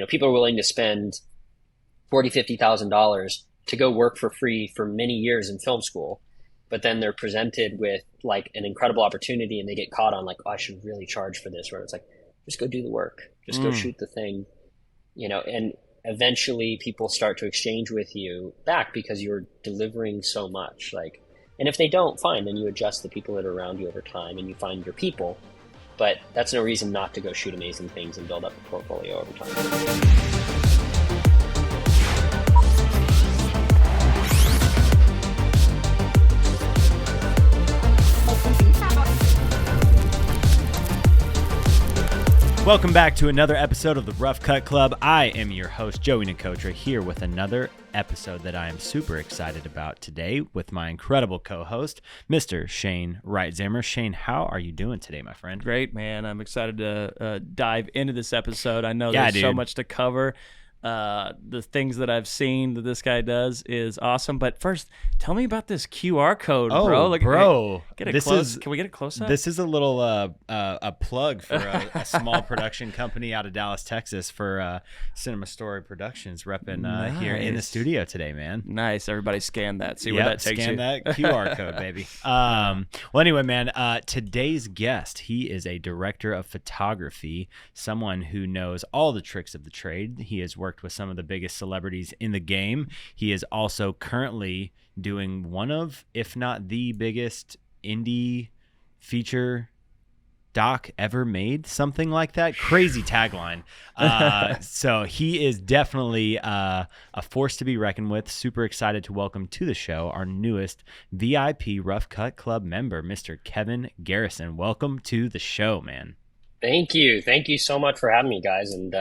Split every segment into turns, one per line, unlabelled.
people are willing to spend 40, $50,000 to go work for free for many years in film school, but then they're presented with like an incredible opportunity and they get caught on like, oh, I should really charge for this, where it's like, just go do the work, just go shoot the thing, and eventually people start to exchange with you back because you're delivering so much. Like, and if they don't, fine, then you adjust the people that are around you over time and you find your people. But that's no reason not to go shoot amazing things and build up a portfolio over time.
Welcome back to another episode of the Rough Cut Club. I am your host, Joey Nicotra, here with another episode that I am super excited about today with my incredible co-host, Mr. Shane Reitzammer. Shane, how are you doing today, my friend?
Great, man. I'm excited to dive into this episode. I know there's so much to cover. The things that I've seen that this guy does is awesome. But first, tell me about this QR code, bro.
Bro.
Can we get a close up?
This is a little a plug for a small production company out of Dallas, Texas for Cinema Story Productions repping here in the studio today, man.
Nice. Everybody scan that. See where that takes you.
Scan that QR code, baby. Well, anyway, man, today's guest, he is a director of photography, someone who knows all the tricks of the trade. He has worked with some of the biggest celebrities in the game. He is also currently doing one of, if not the biggest indie feature doc ever made, something like that. Crazy tagline. So he is definitely a force to be reckoned with. Super excited to welcome to the show our newest VIP Rough Cut Club member, Mr. Kevin Garrison. Welcome to the show, man.
Thank you. Thank you so much for having me, guys. And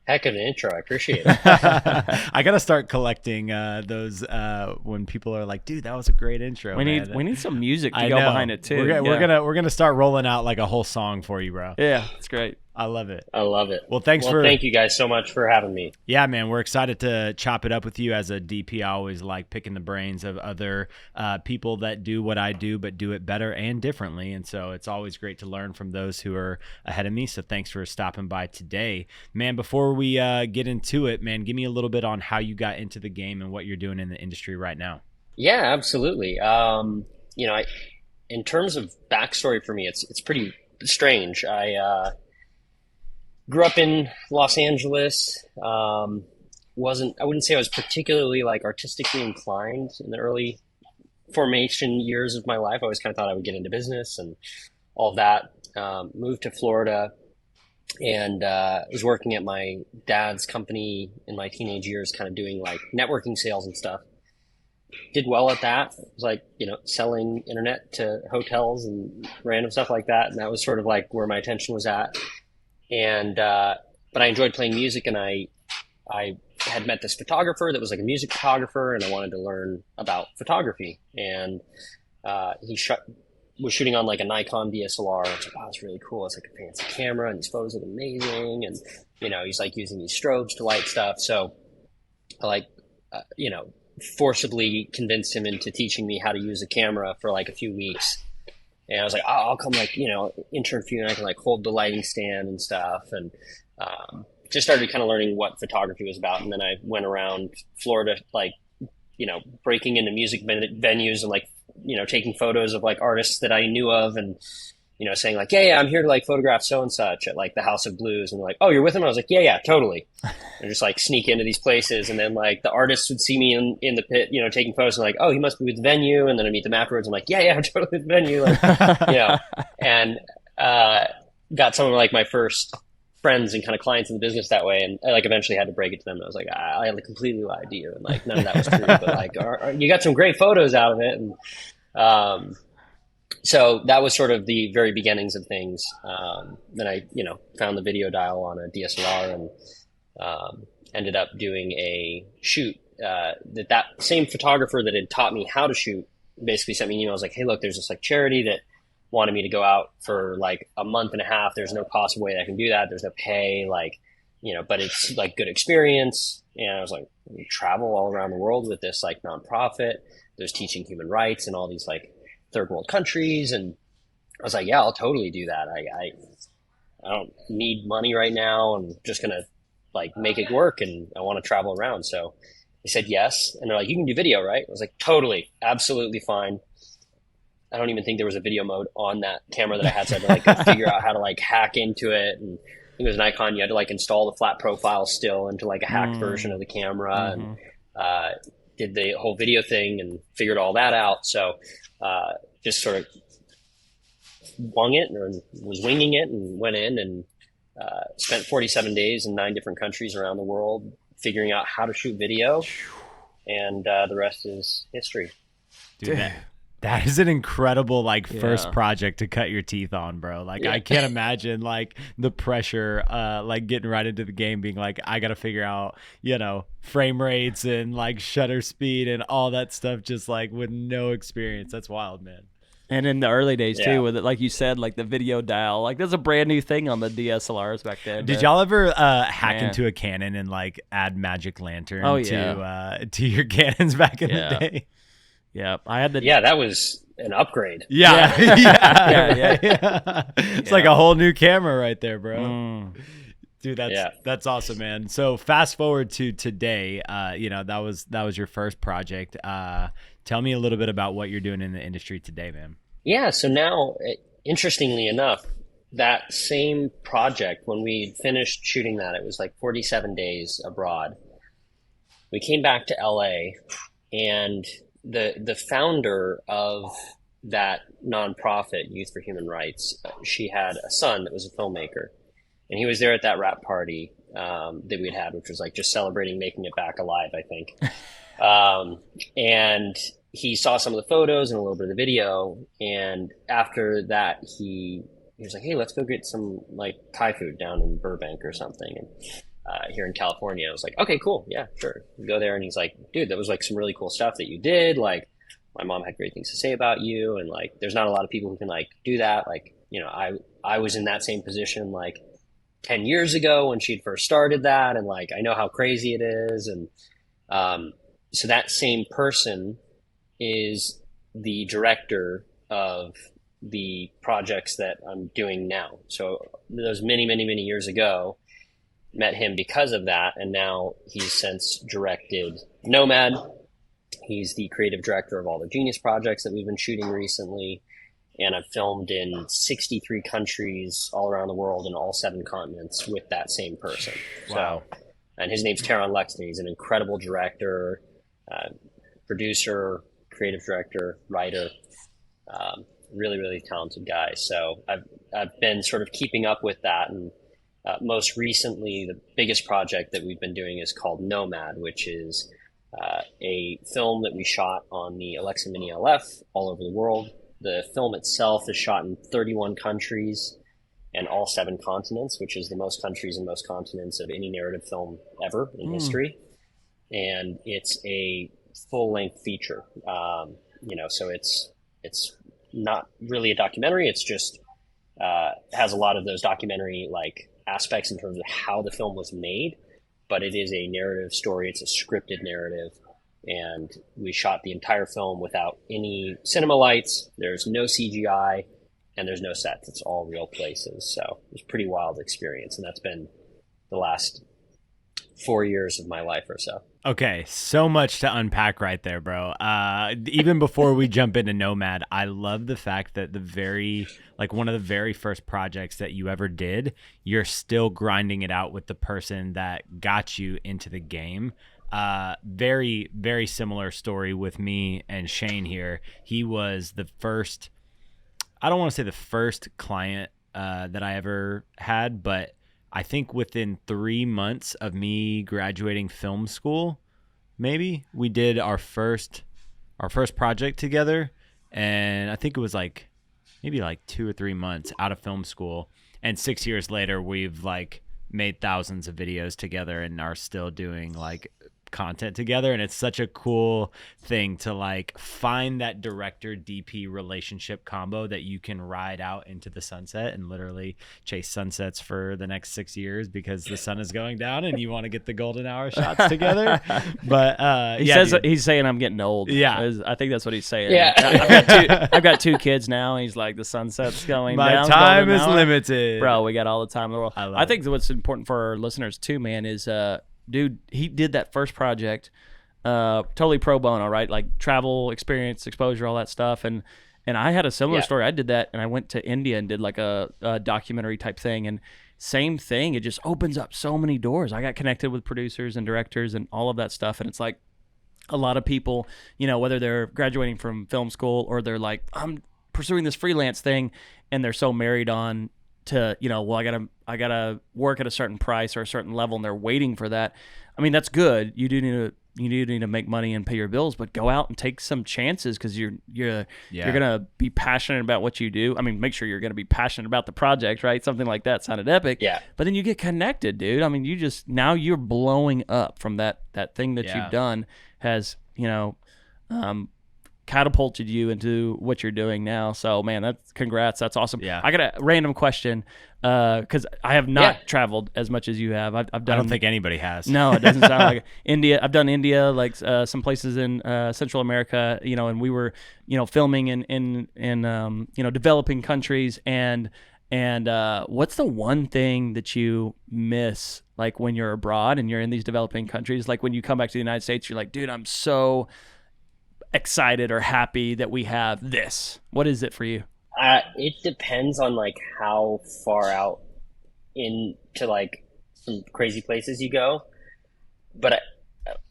heck of an intro. I appreciate it.
I gotta start collecting those when people are like, "Dude, that was a great intro."
We need some music to go behind it too.
We're gonna start rolling out like a whole song for you, bro.
Yeah, it's great.
I love it.
I love it.
Well, thank
you guys so much for having me.
Yeah, man, we're excited to chop it up with you. As a DP, I always like picking the brains of other people that do what I do, but do it better and differently. And so it's always great to learn from those who are ahead of me. So thanks for stopping by today. Man, before we get into it, man, give me a little bit on how you got into the game and what you're doing in the industry right now.
Yeah, absolutely. In terms of backstory for me, it's pretty strange. I grew up in Los Angeles. I wouldn't say I was particularly like artistically inclined in the early formation years of my life. I always kind of thought I would get into business and all of that. Moved to Florida and was working at my dad's company in my teenage years, kind of doing like networking sales and stuff. Did well at that. It was like, selling internet to hotels and random stuff like that. And that was sort of like where my attention was at. And, but I enjoyed playing music, and I had met this photographer that was like a music photographer, and I wanted to learn about photography. And, was shooting on like a Nikon DSLR. I was like, wow, it's really cool. It's like a fancy camera and these photos look amazing. And, he's like using these strobes to light stuff. So I forcibly convinced him into teaching me how to use a camera for like a few weeks. And I was like, I'll come intern for you, and I can like hold the lighting stand and stuff. And just started kind of learning what photography was about. And then I went around Florida, breaking into music venues and taking photos of like artists that I knew of, and saying like, yeah, I'm here to like photograph so and such at like the House of Blues, and they're like, oh, you're with him? I was like, yeah, totally. And just like sneak into these places, and then like the artists would see me in the pit, taking photos, and like, oh, he must be with the venue, and then I meet them afterwards. I'm like, yeah, I'm totally with the venue, and got some of like my first friends and kind of clients in the business that way, and I like eventually had to break it to them. I was like, I had completely lied to you, and like none of that was true, but like you got some great photos out of it, and so that was sort of the very beginnings of things. Then I, found the video dial on a DSLR and ended up doing a shoot that same photographer that had taught me how to shoot basically sent me an email. I was like, hey, look, there's this like charity that wanted me to go out for like a month and a half. There's no possible way I can do that. There's no pay, but it's like good experience. And I was like, we travel all around the world with this like nonprofit. There's teaching human rights in all these like third world countries. And I was like, yeah, I'll totally do that. I don't need money right now. I'm just going to like make it work, and I want to travel around. So they said yes, and they're like, you can do video, right? I was like, totally, absolutely fine. I don't even think there was a video mode on that camera that I had, so I had to like figure out how to like hack into it. And I think it was Nikon. You had to like install the flat profile still into like a hacked version of the camera, and did the whole video thing and figured all that out. So just sort of wung it, or was winging it, and went in and spent 47 days in 9 different countries around the world figuring out how to shoot video, and the rest is history.
Dude, that is an incredible like first project to cut your teeth on, bro. Like I can't imagine like the pressure, like getting right into the game, being like, I got to figure out, you know, frame rates and like shutter speed and all that stuff, just like with no experience. That's wild, man.
And in the early days too, with it, like you said, like the video dial, like that's a brand new thing on the DSLRs back then.
Did y'all ever hack into a Canon and like add Magic Lantern to your Canons back in the day?
Yeah, I had the.
Yeah, that was an upgrade.
Yeah. It's like a whole new camera right there, bro. Dude, that's awesome, man. So fast forward to today. You know, that was your first project. Tell me a little bit about what you're doing in the industry today, man.
Yeah. So now, interestingly enough, that same project, when we finished shooting that, it was like 47 days abroad. We came back to LA, and the founder of that nonprofit, Youth for Human Rights, she had a son that was a filmmaker, and he was there at that wrap party that we'd had, which was like just celebrating making it back alive, I think. And he saw some of the photos and a little bit of the video, and after that he was like, hey, let's go get some like Thai food down in Burbank or something, and here in California. I was like, okay, cool, yeah, sure. We go there, and he's like, dude, that was like some really cool stuff that you did. Like, my mom had great things to say about you, and like, there's not a lot of people who can like do that. Like, you know, I was in that same position like 10 years ago when she'd first started that, and like, I know how crazy it is. And so that same person is the director of the projects that I'm doing now. So those many, many, many years ago, met him because of that, and now he's since directed Nomad. He's the creative director of all the Genius projects that we've been shooting recently, and I've filmed in 63 countries all around the world in all 7 continents with that same person.
Wow.
So, and his name's Taron Lexton. He's an incredible director, producer, creative director, writer, really, really talented guy. So I've been sort of keeping up with that, and most recently, the biggest project that we've been doing is called Nomad, which is a film that we shot on the Alexa Mini LF all over the world. The film itself is shot in 31 countries and all 7 continents, which is the most countries and most continents of any narrative film ever in history. And it's a full-length feature. You know, so it's not really a documentary. It's just has a lot of those documentary like aspects in terms of how the film was made, but it is a narrative story. It's a scripted narrative, and we shot the entire film without any cinema lights. There's no CGI, and there's no sets. It's all real places. So it was a pretty wild experience, and that's been the last 4 years of my life or so.
Okay, so much to unpack right there, bro. Even before we jump into Nomad, I love the fact that one of the very first projects that you ever did, you're still grinding it out with the person that got you into the game. Very, very similar story with me and Shane here. He was the first, I don't want to say the first client that I ever had, but I think within 3 months of me graduating film school, maybe we did our first project together. And I think it was like maybe like 2 or 3 months out of film school. And 6 years later, we've like made thousands of videos together and are still doing like content together, and it's such a cool thing to like find that director DP relationship combo that you can ride out into the sunset and literally chase sunsets for the next 6 years because the sun is going down and you want to get the golden hour shots together. But
he's saying I'm getting old.
Yeah,
I think that's what he's saying.
Yeah.
I've got 2 kids now. And he's like, the sunset's going
my
down.
My time is limited,
bro. We got all the time in the world. I think what's important for our listeners too, man, is dude, he did that first project totally pro bono, right? Like travel, experience, exposure, all that stuff. And I had a similar story. I did that, and I went to India and did like a documentary type thing, and same thing. It just opens up so many doors. I got connected with producers and directors and all of that stuff, and it's like a lot of people, you know, whether they're graduating from film school or they're like, I'm pursuing this freelance thing, and they're so married on to, you know, well, I gotta work at a certain price or a certain level, and they're waiting for that. I mean, that's good. You do need to make money and pay your bills, but go out and take some chances because you're gonna be passionate about what you do. I mean, make sure you're gonna be passionate about the project, right? Something like that sounded epic.
Yeah.
But then you get connected, dude. I mean, now you're blowing up from that thing that you've done has, you know, catapulted you into what you're doing now. So, man, congrats. That's awesome.
Yeah.
I got a random question because I have not traveled as much as you have. I've done.
I don't think anybody has.
No, it doesn't sound like it. India. I've done India, like some places in Central America, you know, and we were, you know, filming in you know, developing countries. And what's the one thing that you miss, like when you're abroad and you're in these developing countries? Like when you come back to the United States, you're like, dude, I'm so excited or happy that we have this. What is it for you?
It depends on like how far out into like some crazy places you go, but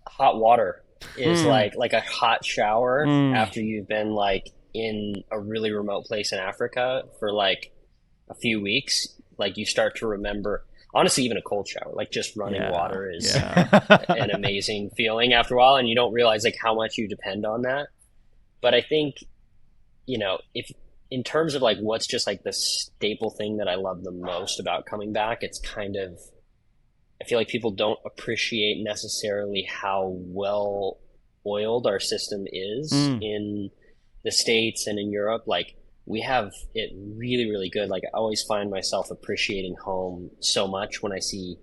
hot water is like a hot shower after you've been like in a really remote place in Africa for like a few weeks. Like you start to remember, honestly, even a cold shower, like just running water is an amazing feeling after a while, and you don't realize like how much you depend on that. But I think, you know, if in terms of like what's just like the staple thing that I love the most about coming back, it's kind of, I feel like people don't appreciate necessarily how well oiled our system is in the States and in Europe. Like we have it really, really good. Like I always find myself appreciating home so much when I see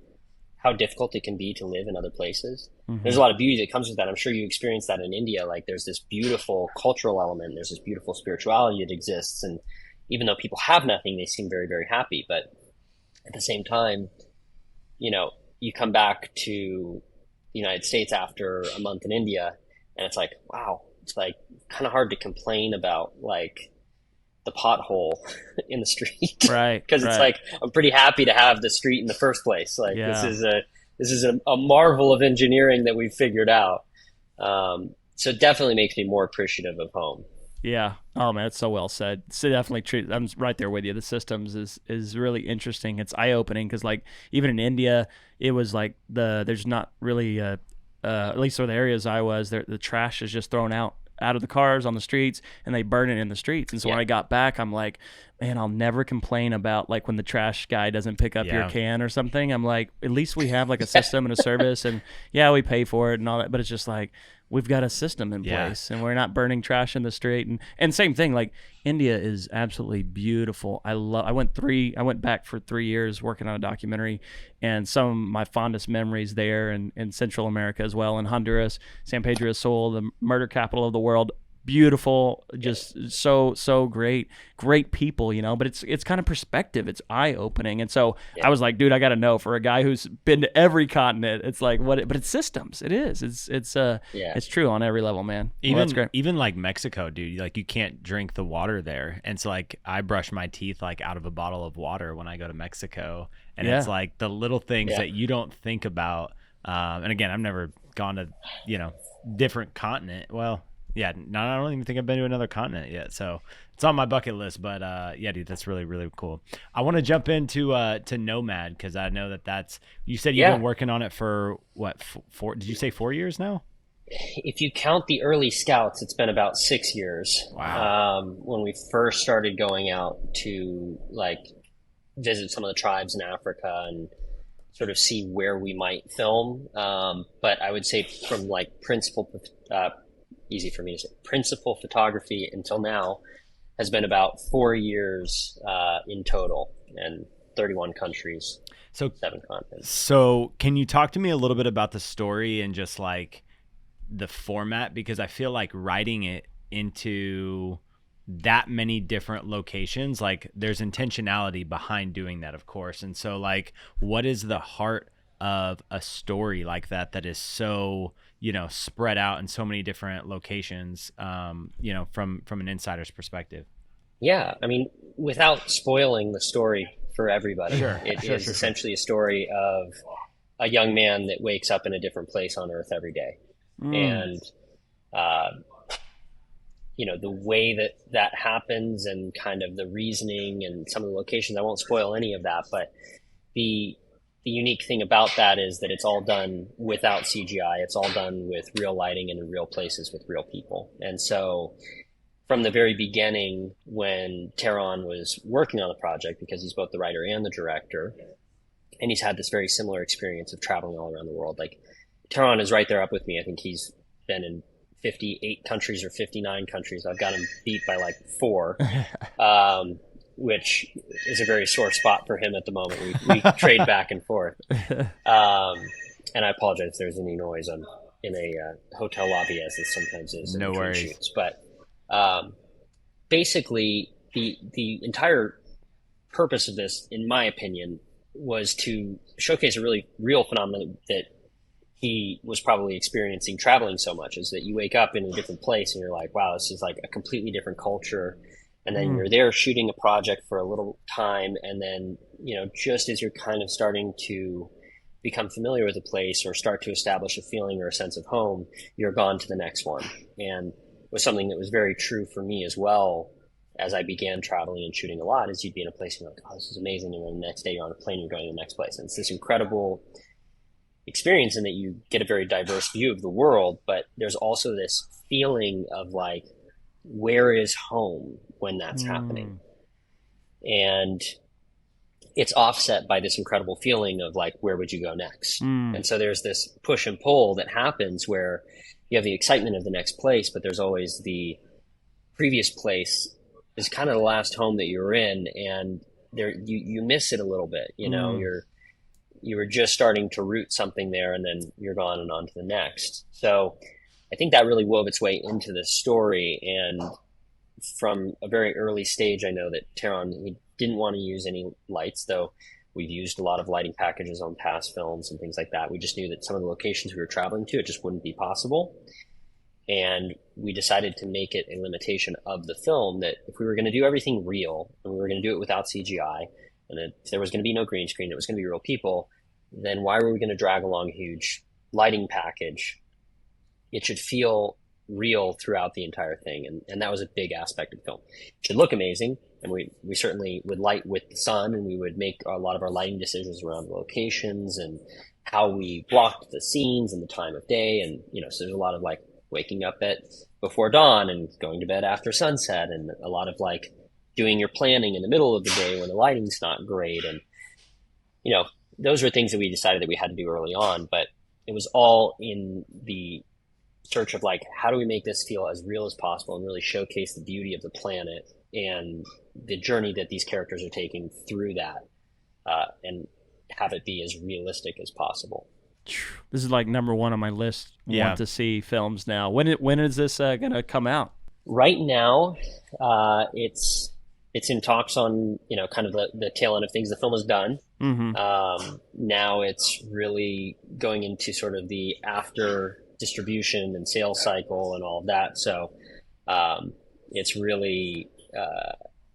how difficult it can be to live in other places. There's a lot of beauty that comes with that. I'm sure you experienced that in India. Like there's this beautiful cultural element. There's this beautiful spirituality that exists. And even though people have nothing, they seem very, very happy. But at the same time, you know, you come back to the United States after a month in India and it's like, wow, it's like kind of hard to complain about like the pothole in the street.
Right.
Because it's like, I'm pretty happy to have the street in the first place. Like this is a marvel of engineering that we've figured out. So it definitely makes me more appreciative of home.
Yeah. Oh man, it's so well said. It's definitely true. I'm right there with you. The systems is really interesting. It's eye opening because like even in India, it was like there's not really at least for the areas I was, the trash is just thrown out of the cars on the streets and they burn it in the streets. And so when I got back, I'm like, man, I'll never complain about like when the trash guy doesn't pick up your can or something. I'm like, at least we have like a system and a service and we pay for it and all that. But it's just like, we've got a system in place and we're not burning trash in the street. And same thing, like India is absolutely beautiful. I went back for 3 years working on a documentary, and some of my fondest memories there in Central America as well, in Honduras, San Pedro Sula, the murder capital of the world. Beautiful, just so great people, you know. But it's kind of perspective. It's eye opening, and so I was like, dude, I got to know, for a guy who's been to every continent. It's like but it's systems. It is. It's true on every level, man. That's great.
Even like Mexico, dude. Like you can't drink the water there, and so like I brush my teeth like out of a bottle of water when I go to Mexico, and it's like the little things that you don't think about. And again, I've never gone to different continent. Well. Yeah, no, I don't even think I've been to another continent yet, so it's on my bucket list. But dude, that's really, really cool. I want to jump into to Nomad because I know that's. You said you've been working on it for what? 4? Did you say 4 years now?
If you count the early scouts, it's been about 6 years.
Wow.
When we first started going out to like visit some of the tribes in Africa and sort of see where we might film. But I would say from like easy for me to say, principal photography until now has been about 4 years in total, and 31 countries,
so
7 continents.
So can you talk to me a little bit about the story and just like the format? Because I feel like writing it into that many different locations, like there's intentionality behind doing that, of course. And so like, what is the heart of a story like that is so, spread out in so many different locations, from an insider's perspective?
Yeah, I mean, without spoiling the story for everybody,
Sure.
it is essentially a story of a young man that wakes up in a different place on Earth every day. And the way that happens, and kind of the reasoning and some of the locations, I won't spoil any of that, but the unique thing about that is that it's all done without CGI. It's all done with real lighting and in real places with real people. And so from the very beginning, when Taron was working on the project, because he's both the writer and the director, and he's had this very similar experience of traveling all around the world. Like, Taron is right there up with me. I think he's been in 58 countries or 59 countries. I've got him beat by like 4, which is a very sore spot for him at the moment. We trade back and forth. And I apologize if there's any noise. I'm in a hotel lobby, as it sometimes is.
No worries.
Shoots. But basically, the entire purpose of this, in my opinion, was to showcase a really real phenomenon that he was probably experiencing traveling so much, is that you wake up in a different place and you're like, wow, this is like a completely different culture. And then you're there shooting a project for a little time. And then, just as you're kind of starting to become familiar with a place or start to establish a feeling or a sense of home, you're gone to the next one. And it was something that was very true for me as well. As I began traveling and shooting a lot, is you'd be in a place and you're like, oh, this is amazing. And then the next day you're on a plane, you're going to the next place. And it's this incredible experience in that you get a very diverse view of the world, but there's also this feeling of like, where is home when that's happening? And it's offset by this incredible feeling of like, where would you go next? And so there's this push and pull that happens where you have the excitement of the next place, but there's always the previous place is kind of the last home that you're in, and there you miss it a little bit. You were just starting to root something there, and then you're gone and on to the next. So I think that really wove its way into the story. And from a very early stage, I know that Taron, he didn't want to use any lights, though we've used a lot of lighting packages on past films and things like that. We just knew that some of the locations we were traveling to, it just wouldn't be possible. And we decided to make it a limitation of the film that if we were going to do everything real, and we were going to do it without CGI, and if there was going to be no green screen, it was going to be real people, then why were we going to drag along a huge lighting package? It should feel real throughout the entire thing. And that was a big aspect of the film. It should look amazing. And we certainly would light with the sun, and we would make a lot of our lighting decisions around the locations and how we blocked the scenes and the time of day. And, so there's a lot of like waking up before dawn and going to bed after sunset, and a lot of like doing your planning in the middle of the day when the lighting's not great. And, those were things that we decided that we had to do early on, but it was all in the search of like, how do we make this feel as real as possible and really showcase the beauty of the planet and the journey that these characters are taking through that, and have it be as realistic as possible.
This is like number 1 on my list. Want to see films now. When is this going to come out?
Right now, it's in talks on, kind of the tail end of things. The film is done. Now it's really going into sort of the after distribution and sales cycle and all of that. So it's really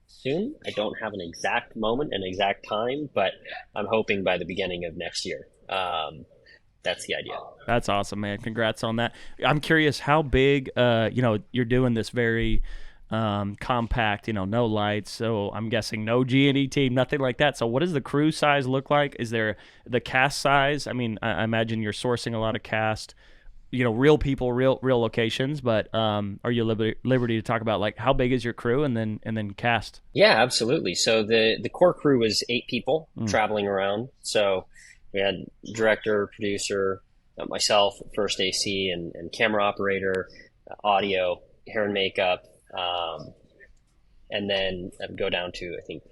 soon. I don't have an exact moment, an exact time, but I'm hoping by the beginning of next year. That's the idea.
That's awesome, man. Congrats on that. I'm curious how big, you're doing this very compact, no lights. So I'm guessing no G&E team, nothing like that. So what does the crew size look like? Is there the cast size? I mean, I imagine you're sourcing a lot of cast, real people, real locations, but are you liberty to talk about like how big is your crew and then cast?
Yeah, absolutely. So the core crew was 8 people traveling around. So We had director, producer, myself, first AC and camera operator, audio, hair and makeup, and then I would go down to, I think,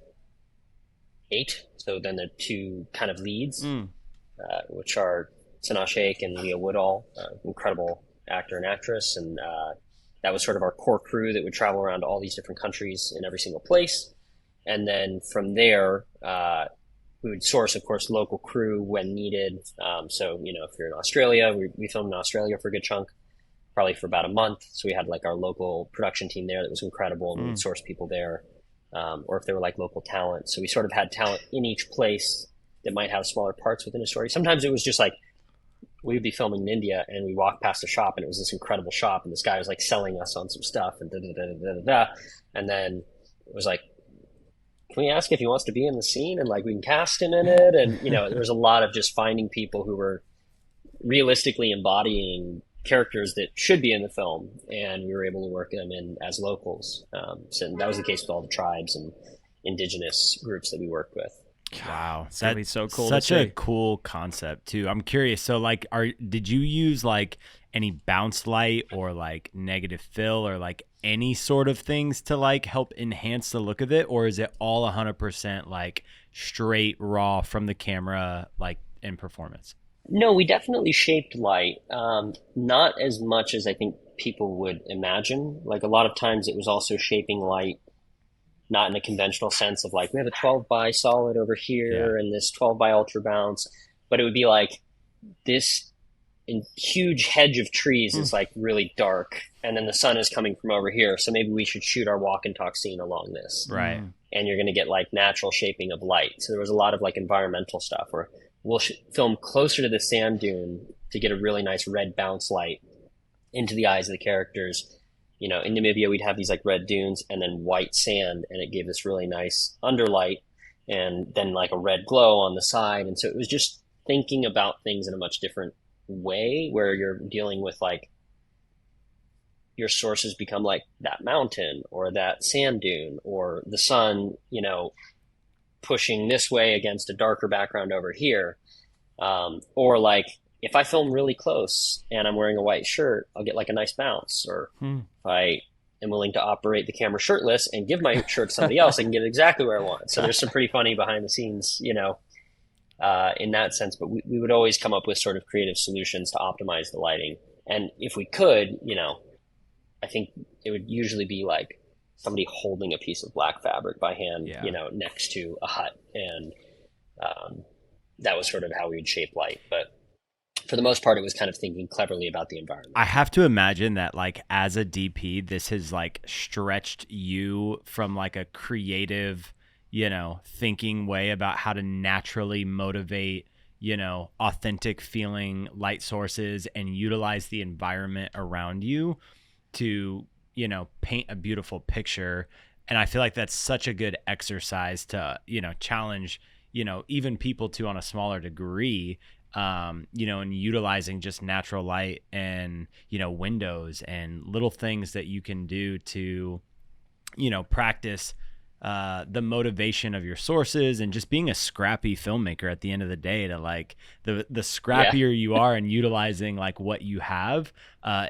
8. So then the 2 kind of leads, which are Sanaa Sheikh and Leah Woodall, incredible actor and actress. And that was sort of our core crew that would travel around to all these different countries in every single place. And then from there, we would source, of course, local crew when needed. So, if you're in Australia, we filmed in Australia for a good chunk, probably for about a month. So we had like our local production team there that was incredible, and we'd source people there. Or if they were like local talent. So we sort of had talent in each place that might have smaller parts within a story. Sometimes it was just like, we would be filming in India and we walked past a shop and it was this incredible shop and this guy was like selling us on some stuff and And then it was like, can we ask if he wants to be in the scene and like we can cast him in it? And, there was a lot of just finding people who were realistically embodying characters that should be in the film, and we were able to work them in as locals. So that was the case with all the tribes and indigenous groups that we worked with.
Wow,
that'd be so cool.
Such a cool concept too. I'm curious. So, like, did you use like any bounce light or like negative fill or like any sort of things to like help enhance the look of it, or is it all 100% like straight raw from the camera, like in performance?
No, we definitely shaped light. Not as much as I think people would imagine. Like a lot of times it was also shaping light, not in a conventional sense of like, we have a 12 by solid over here and this 12 by ultra bounce, but it would be like this huge hedge of trees is like really dark. And then the sun is coming from over here. So maybe we should shoot our walk and talk scene along this.
Right.
And you're going to get like natural shaping of light. So there was a lot of like environmental stuff where we'll film closer to the sand dune to get a really nice red bounce light into the eyes of the characters. In Namibia, we'd have these like red dunes and then white sand, and it gave this really nice underlight and then like a red glow on the side. And so it was just thinking about things in a much different way, where you're dealing with like your sources become like that mountain or that sand dune or the sun, pushing this way against a darker background over here. Or like if I film really close and I'm wearing a white shirt, I'll get like a nice bounce. Or if I am willing to operate the camera shirtless and give my shirt to somebody else, I can get it exactly where I want. So there's some pretty funny behind the scenes, in that sense. But we would always come up with sort of creative solutions to optimize the lighting. And if we could, I think it would usually be like somebody holding a piece of black fabric by hand, next to a hut. And that was sort of how we would shape light. But for the most part, it was kind of thinking cleverly about the environment.
I have to imagine that like as a DP, this has like stretched you from like a creative, thinking way about how to naturally motivate, authentic feeling light sources and utilize the environment around you to, paint a beautiful picture. And I feel like that's such a good exercise to, challenge, even people to on a smaller degree, and utilizing just natural light and, windows and little things that you can do to, practice the motivation of your sources and just being a scrappy filmmaker at the end of the day, to like the scrappier you are and utilizing like what you have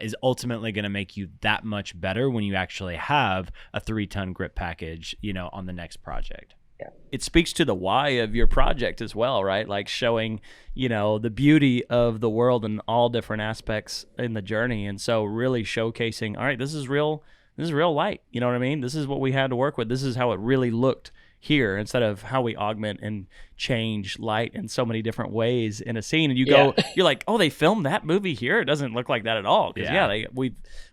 is ultimately going to make you that much better when you actually have a 3-ton grip package, on the next project.
Yeah.
It speaks to the why of your project as well, right? Like showing, the beauty of the world in all different aspects in the journey. And so really showcasing, all right, this is real light. You know what I mean? This is what we had to work with. This is how it really looked here, instead of how we augment and change light in so many different ways in a scene. And you're like, oh, they filmed that movie here? It doesn't look like that at all. Because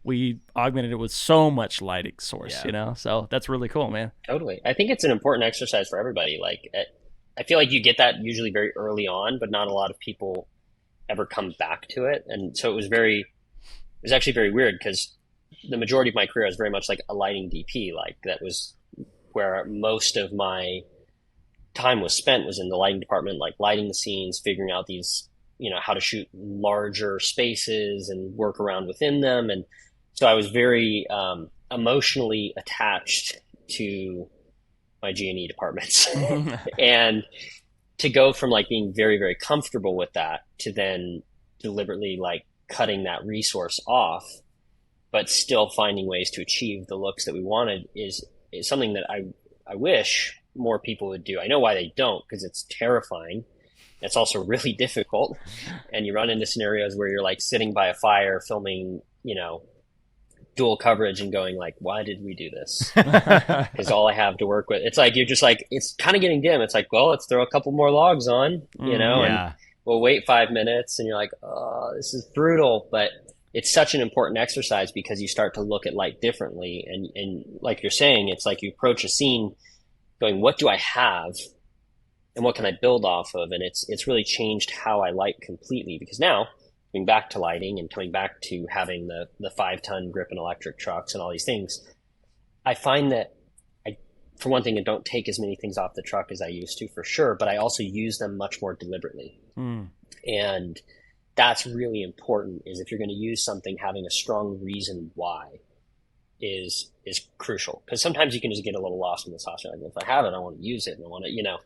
we augmented it with so much lighting source, So that's really cool, man.
Totally. I think it's an important exercise for everybody. Like, I feel like you get that usually very early on, but not a lot of people ever come back to it. And so it was actually very weird, because the majority of my career was very much like a lighting DP. Like that was where most of my time was spent, was in the lighting department, like lighting the scenes, figuring out these, how to shoot larger spaces and work around within them. And so I was very emotionally attached to my G&E departments. And to go from like being very, very comfortable with that to then deliberately like cutting that resource off, but still finding ways to achieve the looks that we wanted is something that I wish more people would do. I know why they don't, because it's terrifying. It's also really difficult. And you run into scenarios where you're like sitting by a fire filming, you know, dual coverage and going like, why did we do this? Because all I have to work with, it's like, you're just like, it's kind of getting dim. It's like, well, let's throw a couple more logs on, you know, and we'll wait 5 minutes, and you're like, oh, this is brutal. But it's such an important exercise because you start to look at light differently. And like you're saying, it's like you approach a scene going, what do I have and what can I build off of? And it's really changed how I light completely, because now coming back to lighting and coming back to having the 5-ton grip and electric trucks and all these things, I find that I, for one thing, I don't take as many things off the truck as I used to, for sure, but I also use them much more deliberately. And that's really important, is if you're going to use something, having a strong reason why is crucial. Because sometimes you can just get a little lost in the sauce. Like, well, if I have it, I want to use it, and I want to, you know.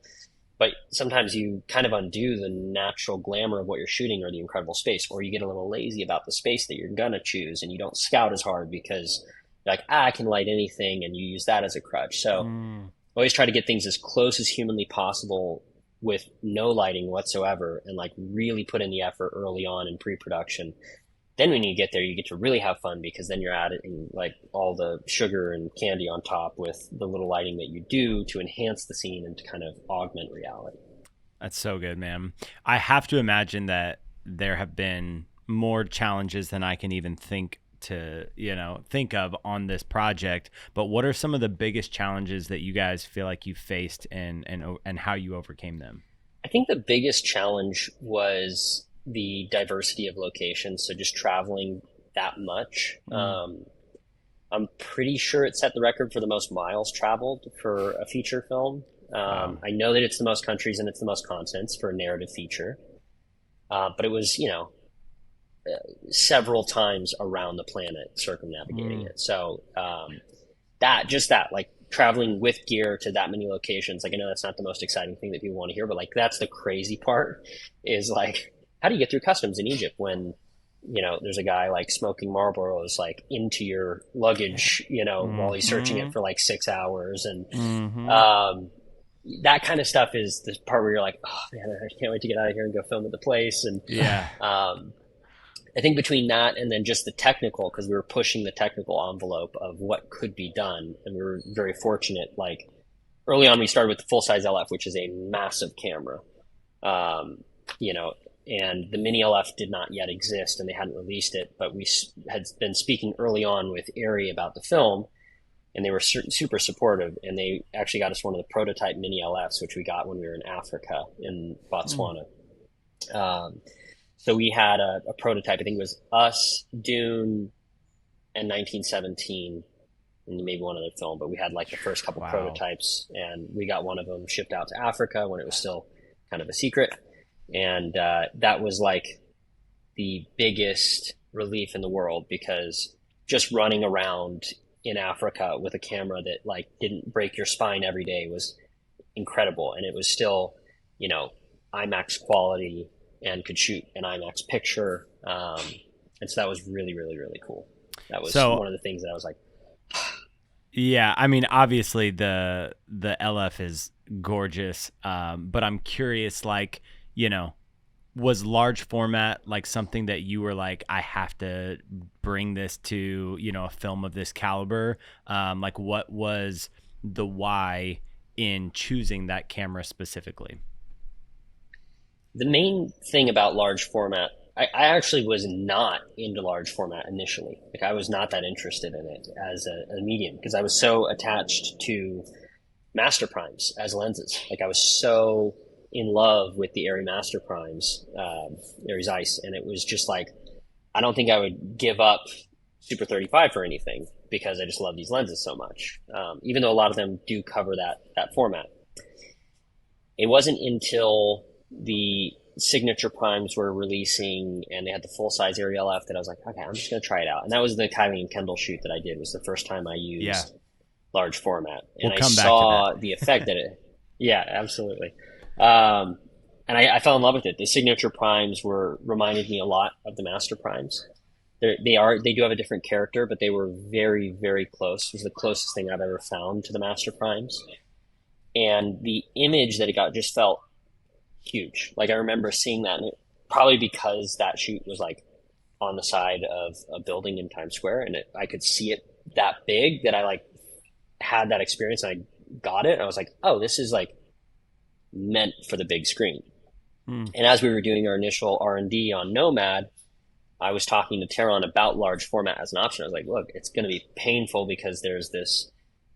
But sometimes you kind of undo the natural glamour of what you're shooting or the incredible space, or you get a little lazy about the space that you're going to choose, and you don't scout as hard because you're like, I can light anything, and you use that as a crutch. So always try to get things as close as humanly possible with no lighting whatsoever, and like really put in the effort early on in pre-production. Then when you get there, you get to really have fun, because then you're adding like all the sugar and candy on top with the little lighting that you do to enhance the scene and to kind of augment reality.
That's so good, man. I have to imagine that there have been more challenges than I can even think of on this project. But what are some of the biggest challenges that you guys feel like you faced and how you overcame them?
I think the biggest challenge was the diversity of locations. So just traveling that much. I'm pretty sure it set the record for the most miles traveled for a feature film. I know that it's the most countries and it's the most continents for a narrative feature. But it was, you know, several times around the planet circumnavigating it. So that like traveling with gear to that many locations, like I know that's not the most exciting thing that people want to hear, but like that's the crazy part, is like, how do you get through customs in Egypt when, you know, there's a guy like smoking Marlboros like into your luggage, you know, while he's searching it for like 6 hours, and that kind of stuff is the part where you're like, oh man, I can't wait to get out of here and go film at the place. And I think between that and then just the technical, because we were pushing the technical envelope of what could be done, and we were very fortunate. Like early on, we started with the full-size LF, which is a massive camera, you know, and the mini LF did not yet exist and they hadn't released it, but we had been speaking early on with Arri about the film, and they were super supportive, and they actually got us one of the prototype mini LFs, which we got when we were in Africa, in Botswana. So we had a prototype. I think it was us, Dune, and 1917, and maybe one other film, but we had like the first couple prototypes, and we got one of them shipped out to Africa when it was still kind of a secret. And that was like the biggest relief in the world, because just running around in Africa with a camera that like didn't break your spine every day was incredible. And it was still, you know, IMAX quality and could shoot an IMAX picture. And so that was really, really, really cool. That was one of the things that I was like,
yeah, I mean, obviously the LF is gorgeous. But I'm curious, like, you know, was large format like something that you were like, I have to bring this to, you know, a film of this caliber? Like, what was the why in choosing that camera specifically?
The main thing about large format, I actually was not into large format initially. Like, I was not that interested in it as a medium, because I was so attached to master primes as lenses. Like, I was so in love with the Arri Master Primes, Arri Zeiss, and it was just like, I don't think I would give up Super 35 for anything, because I just love these lenses so much, even though a lot of them do cover that format. It wasn't until the signature primes were releasing and they had the full-size Arri LF that I was like, okay, I'm just going to try it out. And that was the Kylie and Kendall shoot that I did. It was the first time I used large format. And I saw the effect that it... Yeah, absolutely. And I fell in love with it. The signature primes reminded me a lot of the master primes. They do have a different character, but they were very, very close. It was the closest thing I've ever found to the master primes. And the image that it got just felt huge. Like I remember seeing that, and probably because that shoot was like on the side of a building in Times Square, and I could see it that big that I like had that experience, and I got it. And I was like, oh, this is like meant for the big screen. And as we were doing our initial R&D on Nomad, I was talking to Tehran about large format as an option. I was like, look, it's going to be painful because there's this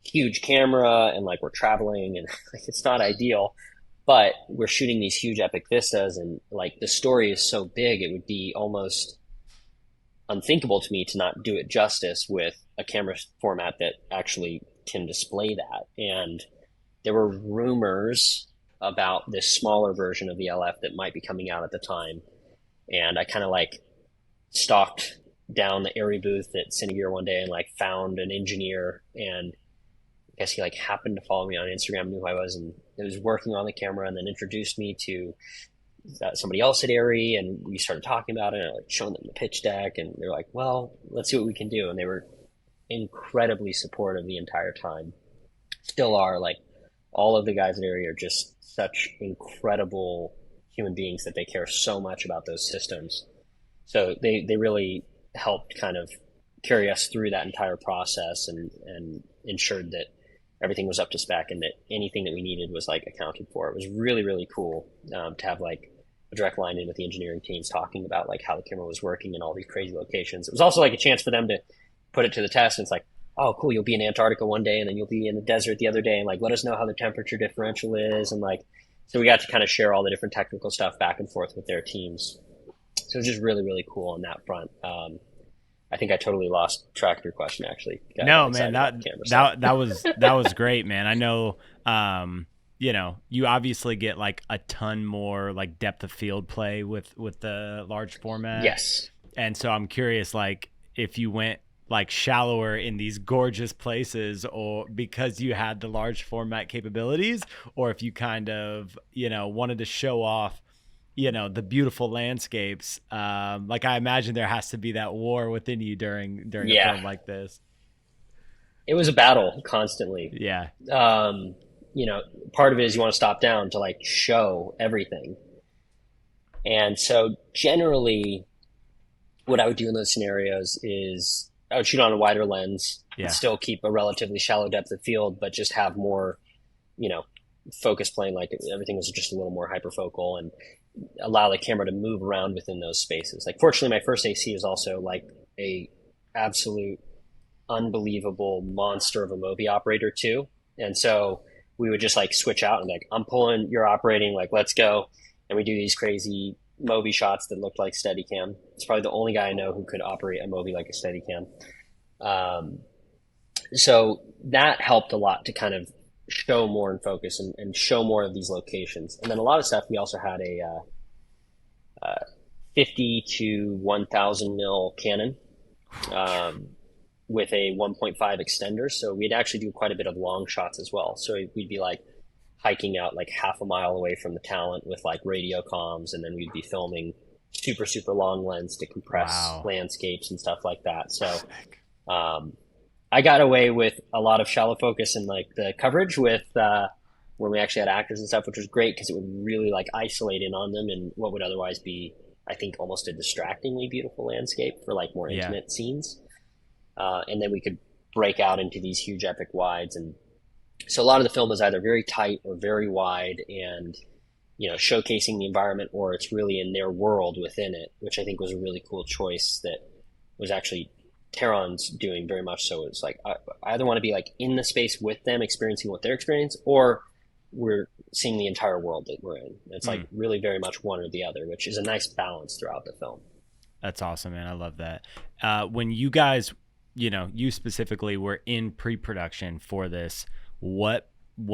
huge camera and like we're traveling and like, it's not ideal, but we're shooting these huge epic vistas and like the story is so big, it would be almost unthinkable to me to not do it justice with a camera format that actually can display that. And there were rumors about this smaller version of the LF that might be coming out at the time. And I kind of like stalked down the ARRI booth at Cinegear one day and like found an engineer, and I guess he like happened to follow me on Instagram, knew who I was, and he was working on the camera, and then introduced me to somebody else at ARRI, and we started talking about it, and I like showing them the pitch deck, and they're like, well, let's see what we can do. And they were incredibly supportive the entire time. Still are. Like all of the guys at ARRI are just such incredible human beings that they care so much about those systems. So they really helped kind of carry us through that entire process and ensured that everything was up to spec and that anything that we needed was like accounted for. It was really, really cool to have like a direct line in with the engineering teams talking about like how the camera was working in all these crazy locations. It was also like a chance for them to put it to the test. And it's like, oh, cool, you'll be in Antarctica one day and then you'll be in the desert the other day, and like let us know how the temperature differential is. And like, so we got to kind of share all the different technical stuff back and forth with their teams. So it was just really, really cool on that front. I think I totally lost track of your question, actually.
No, man, that was great, man. I know, you know, you obviously get like a ton more like depth of field play with the large format.
Yes.
And so I'm curious, like, if you went like shallower in these gorgeous places, or because you had the large format capabilities, or if you kind of, you know, wanted to show off, you know, the beautiful landscapes. Like I imagine there has to be that war within you during a film like this.
It was a battle constantly.
Yeah.
You know, part of it is you want to stop down to like show everything. And so generally what I would do in those scenarios is I would shoot on a wider lens, and still keep a relatively shallow depth of field, but just have more, you know, focus plane, like everything was just a little more hyperfocal, and allow the camera to move around within those spaces. Like fortunately my first AC is also like a absolute unbelievable monster of a Mobi operator too. And so we would just like switch out and like, I'm pulling, you're operating, like let's go. And we do these crazy Mobi shots that looked like Steadicam. It's probably the only guy I know who could operate a Mobi like a Steadicam. So that helped a lot to kind of show more in focus and show more of these locations. And then a lot of stuff, we also had a 50 to 1000 mil Canon with a 1.5 extender. So we'd actually do quite a bit of long shots as well. So we'd be like hiking out like half a mile away from the talent with like radio comms, and then we'd be filming super, super long lens to compress landscapes and stuff like that. So I got away with a lot of shallow focus and like the coverage with when we actually had actors and stuff, which was great because it would really like isolate in on them and what would otherwise be, I think, almost a distractingly beautiful landscape for like more intimate scenes. And then we could break out into these huge epic wides. And so a lot of the film is either very tight or very wide and, you know, showcasing the environment, or it's really in their world within it, which I think was a really cool choice that was actually Tehran's doing very much so. It's like I either want to be like in the space with them, experiencing what they're experiencing, or we're seeing the entire world that we're in. It's like really very much one or the other, which is a nice balance throughout the film.
That's awesome, man. I love that. When you guys, you know, you specifically were in pre-production for this, what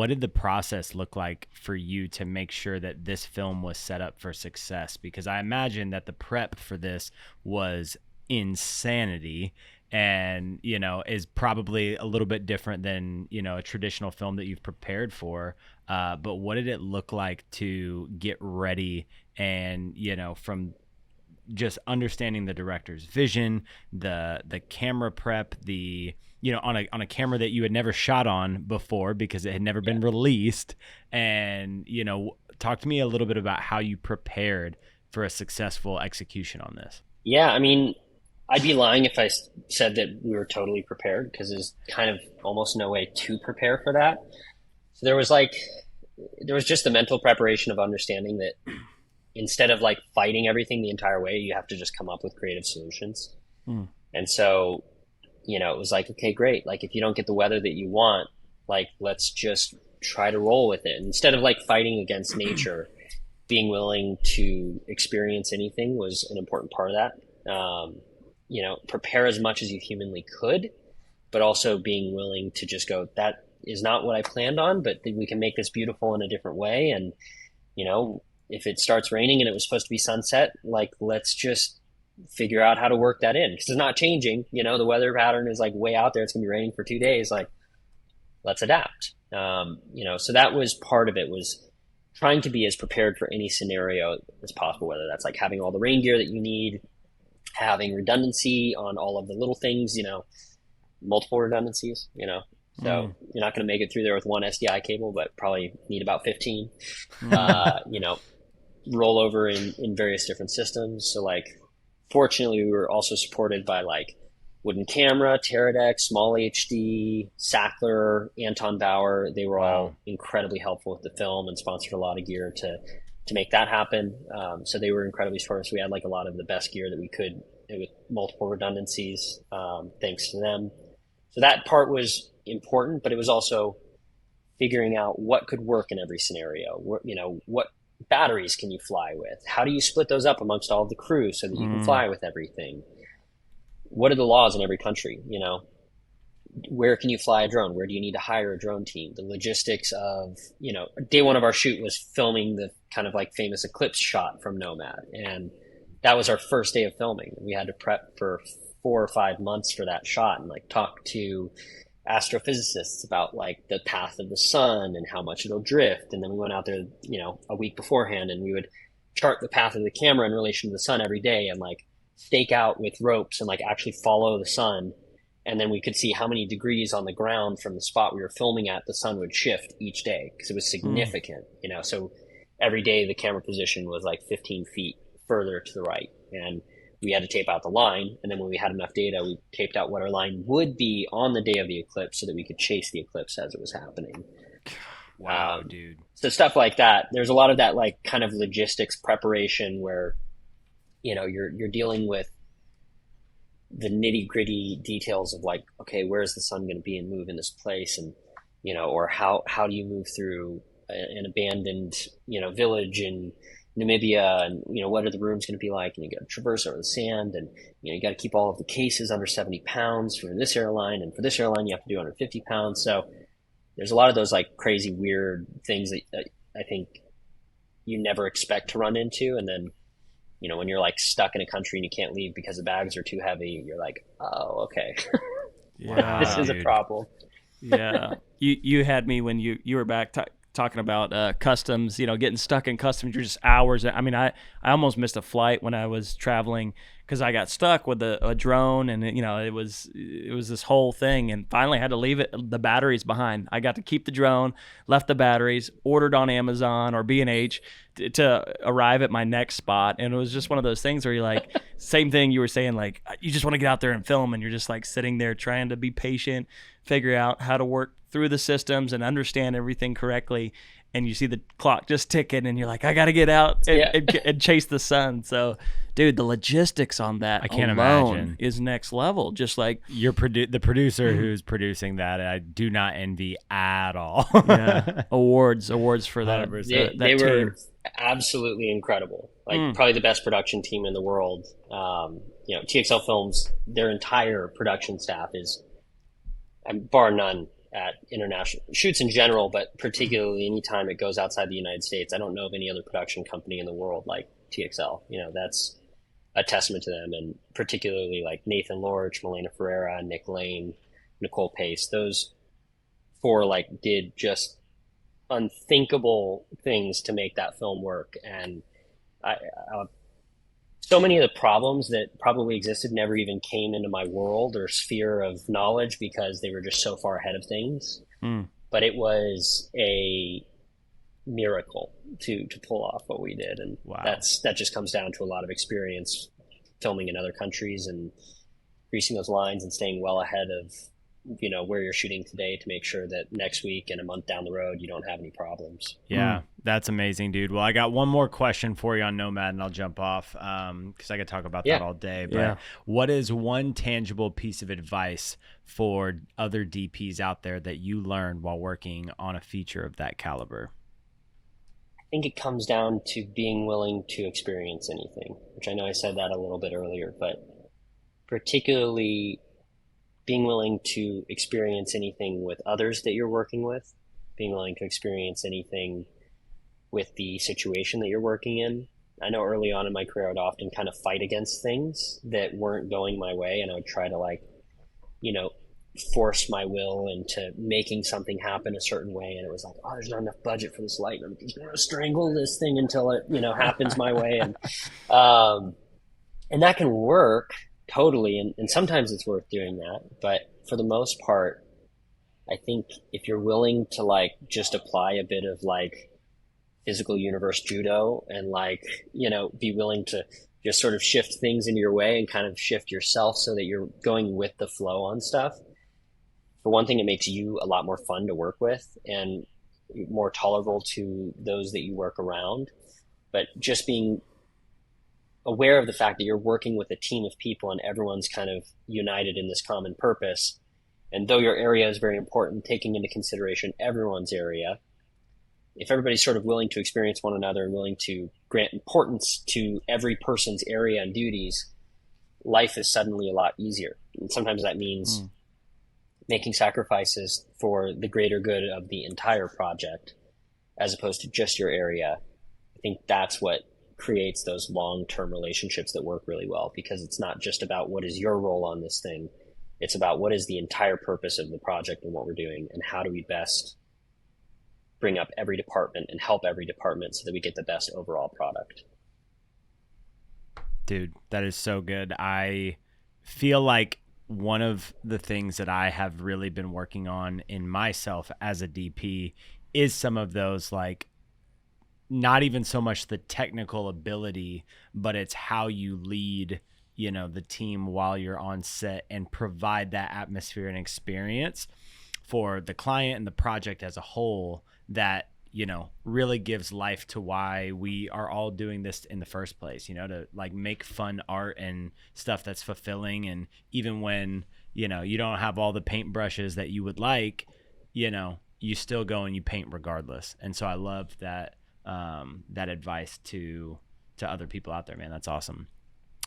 did the process look like for you to make sure that this film was set up for success? Because I imagine that the prep for this was insanity, and is probably a little bit different than a traditional film that you've prepared for. But what did it look like to get ready, and from just understanding the director's vision, the camera prep, on a camera that you had never shot on before because it had never been released, and talk to me a little bit about how you prepared for a successful execution on this.
Yeah, I mean, I'd be lying if I said that we were totally prepared, because there's kind of almost no way to prepare for that. So there was just the mental preparation of understanding that instead of like fighting everything the entire way, you have to just come up with creative solutions. And so, it was like, okay, great. Like, if you don't get the weather that you want, like, let's just try to roll with it. And instead of like fighting against nature, being willing to experience anything was an important part of that. Prepare as much as you humanly could, but also being willing to just go, that is not what I planned on, but we can make this beautiful in a different way. And, if it starts raining and it was supposed to be sunset, like, let's just figure out how to work that in, because it's not changing. The weather pattern is like way out there. It's gonna be raining for 2 days. Like, let's adapt. So that was part of it, was trying to be as prepared for any scenario as possible, whether that's like having all the rain gear that you need, having redundancy on all of the little things, multiple redundancies, so you're not going to make it through there with one SDI cable, but probably need about 15, roll over in various different systems. So like, fortunately we were also supported by like Wooden Camera, Teradek, Small HD, Sackler, Anton Bauer. They were all incredibly helpful with the film and sponsored a lot of gear to make that happen. So they were incredibly supportive. So we had like a lot of the best gear that we could with multiple redundancies, thanks to them. So that part was important, but it was also figuring out what could work in every scenario. What batteries can you fly with? How do you split those up amongst all of the crew so that you can fly with everything? What are the laws in every country? Where can you fly a drone? Where do you need to hire a drone team? The logistics of, day one of our shoot was filming the kind of like famous eclipse shot from Nomad. And that was our first day of filming. We had to prep for 4 or 5 months for that shot and like talk to astrophysicists about like the path of the sun and how much it'll drift. And then we went out there, a week beforehand, and we would chart the path of the camera in relation to the sun every day and like stake out with ropes and like actually follow the sun. And then we could see how many degrees on the ground from the spot we were filming at the sun would shift each day, because it was significant, so every day the camera position was like 15 feet further to the right, and we had to tape out the line. And then when we had enough data, we taped out what our line would be on the day of the eclipse so that we could chase the eclipse as it was happening.
Wow, dude.
So stuff like that. There's a lot of that like kind of logistics preparation where, you're dealing with the nitty gritty details of like, okay, where's the sun going to be and move in this place? And, or how do you move through an abandoned, village in Namibia, and what are the rooms going to be like, and you got to traverse over the sand, and you got to keep all of the cases under 70 pounds for this airline, and for this airline you have to do under 50 pounds. So there's a lot of those like crazy weird things that I think you never expect to run into, and then when you're like stuck in a country and you can't leave because the bags are too heavy, you're like, oh, okay.
Yeah,
this is a problem.
Yeah, you had me when you were back talking about customs, getting stuck in customs. You're just hours. I mean, I almost missed a flight when I was traveling because I got stuck with a drone, and it was this whole thing, and finally I had to leave the batteries behind. I got to keep the drone, left the batteries, ordered on Amazon or B&H to arrive at my next spot. And it was just one of those things where you're like, same thing you were saying, like, you just want to get out there and film, and you're just like sitting there trying to be patient, figure out how to work through the systems and understand everything correctly. And you see the clock just ticking, and you're like, I got to get out and chase the sun. So, dude, the logistics on that
I can't
alone
imagine
is next level. Just like
the producer who's producing that, I do not envy at all.
Yeah, awards for that.
They were absolutely incredible. Like probably the best production team in the world. TXL Films, their entire production staff is, bar none, at international shoots in general, but particularly anytime it goes outside the United States. I don't know of any other production company in the world like TXL. a testament to them, and particularly like Nathan Lorch, Melena Ferreira, Nick Lane, Nicole Pace. Those four like did just unthinkable things to make that film work. And I, so many of the problems that probably existed never even came into my world or sphere of knowledge because they were just so far ahead of things. But it was a miracle to pull off what we did. And that just comes down to a lot of experience filming in other countries and greasing those lines and staying well ahead of, you know, where you're shooting today to make sure that next week and a month down the road you don't have any problems.
Yeah, that's amazing, dude. Well, I got one more question for you on Nomad, and I'll jump off because I could talk about that all day. But what is one tangible piece of advice for other DPs out there that you learned while working on a feature of that caliber?
I think it comes down to being willing to experience anything, which I know I said that a little bit earlier, but particularly being willing to experience anything with others that you're working with, being willing to experience anything with the situation that you're working in. I know early on in my career, I would often kind of fight against things that weren't going my way, and I would try to, like, you know, force my will into making something happen a certain way. And it was like, oh, there's not enough budget for this light, and I'm just going to strangle this thing until it, you know, happens my way. And that can work totally, and sometimes it's worth doing that, but for the most part, I think if you're willing to like just apply a bit of like physical universe judo and like, you know, be willing to just sort of shift things into your way and kind of shift yourself so that you're going with the flow on stuff. For one thing, it makes you a lot more fun to work with and more tolerable to those that you work around. But just being aware of the fact that you're working with a team of people and everyone's kind of united in this common purpose. And though your area is very important, taking into consideration everyone's area, if everybody's sort of willing to experience one another and willing to grant importance to every person's area and duties, life is suddenly a lot easier. And sometimes that means making sacrifices for the greater good of the entire project as opposed to just your area. I think that's what creates those long-term relationships that work really well, because it's not just about what is your role on this thing. It's about what is the entire purpose of the project and what we're doing, and how do we best bring up every department and help every department so that we get the best overall product.
Dude, that is so good. I feel like one of the things that I have really been working on in myself as a DP is some of those, like, not even so much the technical ability, but it's how you lead, you know, the team while you're on set and provide that atmosphere and experience for the client and the project as a whole that, you know, really gives life to why we are all doing this in the first place, you know, to like make fun art and stuff that's fulfilling. And even when, you know, you don't have all the paintbrushes that you would like, you know, you still go and you paint regardless. And so I love that, that advice to other people out there, man. That's awesome.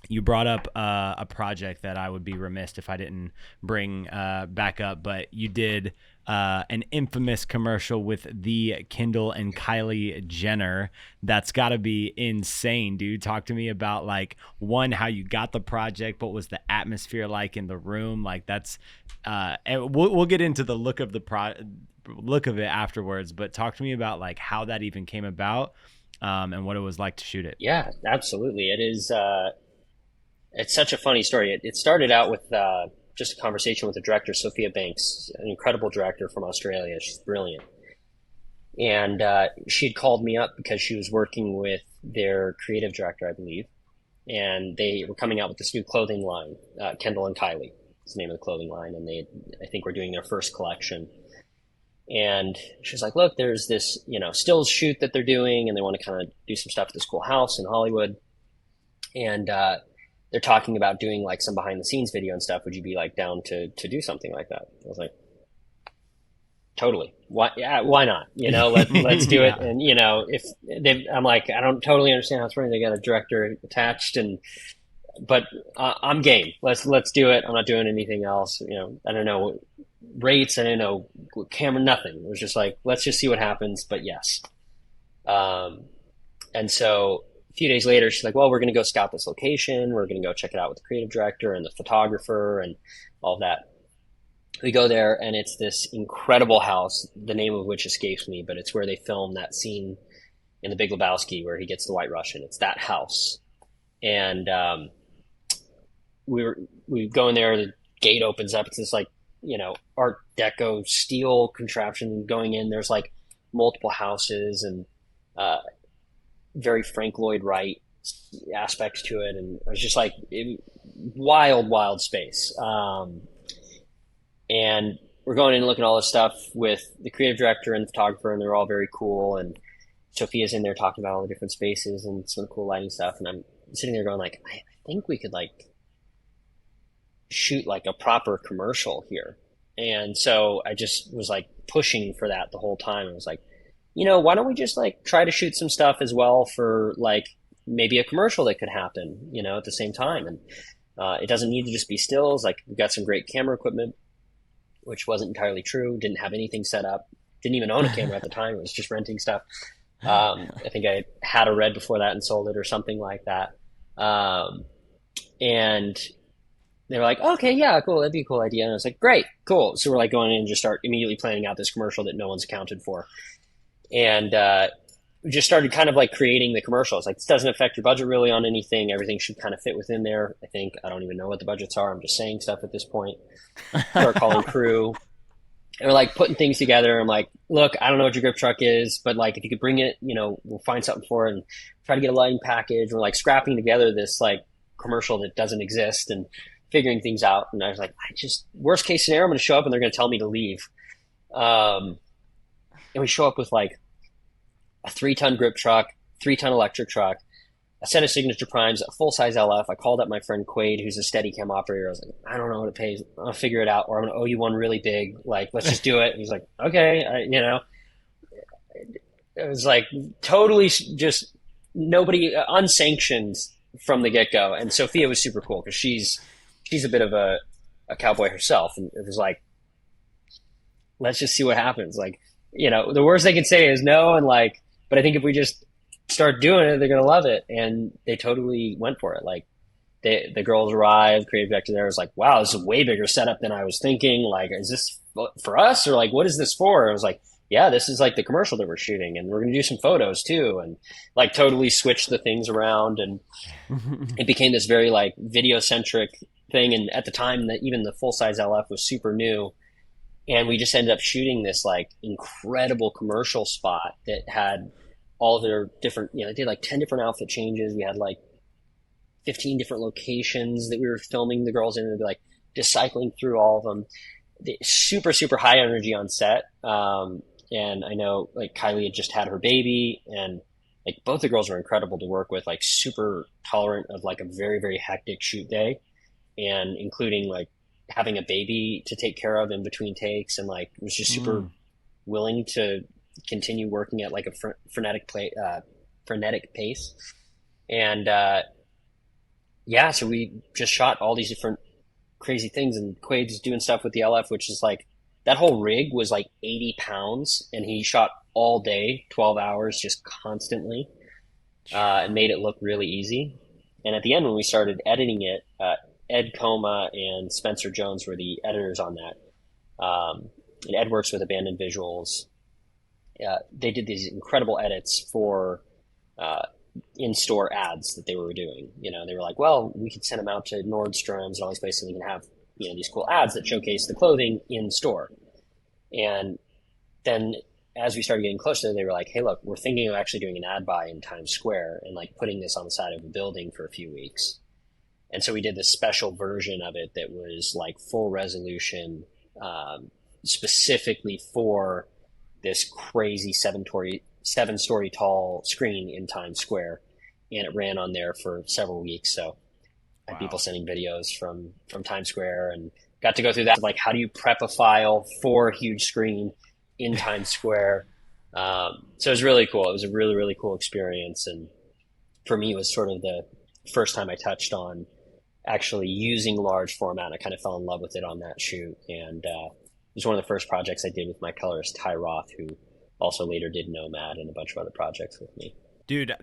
You brought up a project that I would be remiss if I didn't bring back up, but you did an infamous commercial with the Kendall and Kylie Jenner. That's got to be insane, dude. Talk to me about, like, one, how you got the project, what was the atmosphere like in the room? Like, that's and we'll get into the look of it afterwards, but talk to me about like how that even came about and what it was like to shoot it.
Yeah, absolutely. It is. It's such a funny story. It started out with just a conversation with the director, Sophia Banks, an incredible director from Australia. She's brilliant. And she had called me up because she was working with their creative director, I believe. And they were coming out with this new clothing line, Kendall and Kylie is the name of the clothing line. And they, I think, were doing their first collection. And she was like, look, there's this, you know, stills shoot that they're doing, and they want to kind of do some stuff at this cool house in Hollywood. And they're talking about doing like some behind the scenes video and stuff. Would you be like down to do something like that? I was like, totally. Why? Yeah, why not? You know, let's do it. And, you know, if I'm like, I don't totally understand how it's running. They got a director attached, but I'm game. Let's do it. I'm not doing anything else. You know, I don't know rates. I didn't know camera, nothing. It was just like, let's just see what happens. But yes. And so few days later, she's like, well, we're going to go scout this location. We're going to go check it out with the creative director and the photographer and all of that. We go there, and it's this incredible house, the name of which escapes me, but it's where they filmed that scene in The Big Lebowski where he gets the White Russian. It's that house. And we go in there, the gate opens up. It's this like, Art Deco steel contraption going in. There's like multiple houses and very Frank Lloyd Wright aspects to it. And it was just like wild space. And we're going in and looking at all this stuff with the creative director and the photographer, and they're all very cool. And Sophia's in there talking about all the different spaces and some of the cool lighting stuff. And I'm sitting there going like, I think we could like shoot like a proper commercial here. And so I just was like pushing for that the whole time. I was like, why don't we just like try to shoot some stuff as well for like maybe a commercial that could happen, at the same time. And it doesn't need to just be stills. Like we've got some great camera equipment, which wasn't entirely true. Didn't have anything set up. Didn't even own a camera at the time. It was just renting stuff. I think I had a Red before that and sold it or something like that. And they were like, okay, yeah, cool. That'd be a cool idea. And I was like, great, cool. So we're like going in and just start immediately planning out this commercial that no one's accounted for. And we just started kind of like creating the commercial. It's like, this doesn't affect your budget really on anything. Everything should kind of fit within there. I think, I don't even know what the budgets are. I'm just saying stuff at this point. Start calling crew. And we're like putting things together. I'm like, look, I don't know what your grip truck is, but like if you could bring it, we'll find something for it and try to get a lighting package. We're like scrapping together this like commercial that doesn't exist and figuring things out. And I was like, worst case scenario, I'm going to show up and they're going to tell me to leave. And we show up with like a 3-ton grip truck, 3-ton electric truck, a set of signature primes, a full-size LF. I called up my friend Quaid, who's a Steadicam operator. I was like, I don't know what it pays. I'll figure it out, or I'm going to owe you one really big. Like, let's just do it. And he's like, okay. It was like totally just nobody, unsanctioned from the get-go. And Sophia was super cool because she's a bit of a cowboy herself. And it was like, let's just see what happens. Like, the worst they could say is no. And like, but I think if we just start doing it, they're going to love it. And they totally went for it. Like the girls arrived, creative director there was like, wow, this is a way bigger setup than I was thinking. Like, is this for us? Or like, what is this for? I was like, yeah, this is like the commercial that we're shooting, and we're going to do some photos too. And like totally switched the things around. And it became this very like video centric thing. And at the time that even the full size LF was super new. And we just ended up shooting this like incredible commercial spot that had all their different, they did like 10 different outfit changes. We had like 15 different locations that we were filming the girls in, and like just cycling through all of them. Super, super high energy on set. And I know like Kylie had just had her baby, and like both the girls were incredible to work with, like super tolerant of like a very, very hectic shoot day, and including like having a baby to take care of in between takes, and like was just super willing to continue working at like a frenetic pace. And so we just shot all these different crazy things, and Quaid's doing stuff with the LF, which is like that whole rig was like 80 pounds, and he shot all day, 12 hours, just constantly, and made it look really easy. And at the end, when we started editing it, Ed Coma and Spencer Jones were the editors on that. And Ed works with Abandoned Visuals. They did these incredible edits for in-store ads that they were doing. They were like, well, we could send them out to Nordstrom's and all these places, and we can have these cool ads that showcase the clothing in store. And then as we started getting closer, they were like, hey, look, we're thinking of actually doing an ad buy in Times Square and like putting this on the side of a building for a few weeks. And so we did this special version of it that was like full resolution, specifically for this crazy 7-story tall screen in Times Square. And it ran on there for several weeks. So I had people sending videos from Times Square, and got to go through that. Like, how do you prep a file for a huge screen in Times Square? So it was really cool. It was a really, really cool experience. And for me, it was sort of the first time I touched on actually using large format. I kind of fell in love with it on that shoot. And it was one of the first projects I did with my colorist, Ty Roth, who also later did Nomad and a bunch of other projects with me.
Dude,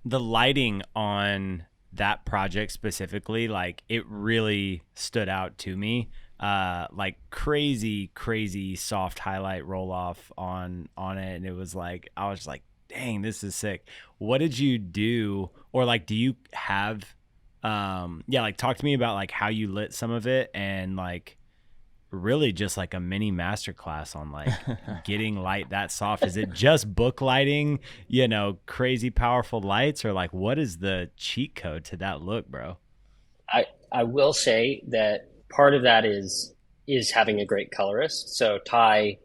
the lighting on that project specifically, like it really stood out to me. Like crazy soft highlight roll off on it, and it was like I was like, dang, this is sick. What did you do, or like do you have like talk to me about like how you lit some of it, and like really just like a mini masterclass on like getting light that soft. Is it just book lighting, crazy powerful lights, or like what is the cheat code to that look, bro?
I will say that part of that is having a great colorist. So Ty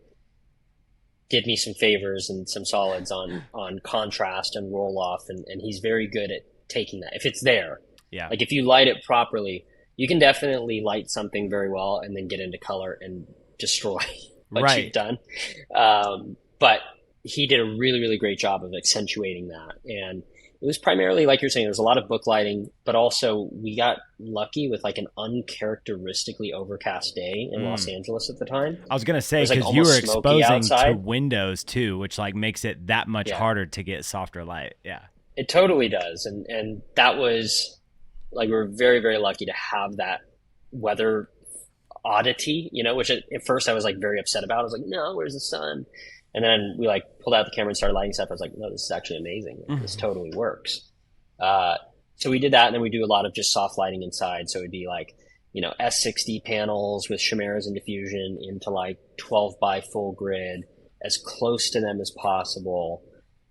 did me some favors and some solids on contrast and roll off, and he's very good at taking that if it's there.
Yeah.
Like if you light it properly, you can definitely light something very well and then get into color and destroy what you've done. But he did a really, really great job of accentuating that. And it was primarily, like you're saying, there was a lot of book lighting, but also we got lucky with like an uncharacteristically overcast day in Los Angeles at the time.
I was going to say, because like you were exposing to windows too, which like makes it that much harder to get softer light. Yeah.
It totally does. And that was... like we're very, very lucky to have that weather oddity, which at first I was like very upset about. I was like, no, where's the sun? And then we like pulled out the camera and started lighting stuff. I was like, no, this is actually amazing. This totally works. So we did that. And then we do a lot of just soft lighting inside. So it'd be like, S60 panels with chimeras and diffusion into like 12 by full grid, as close to them as possible.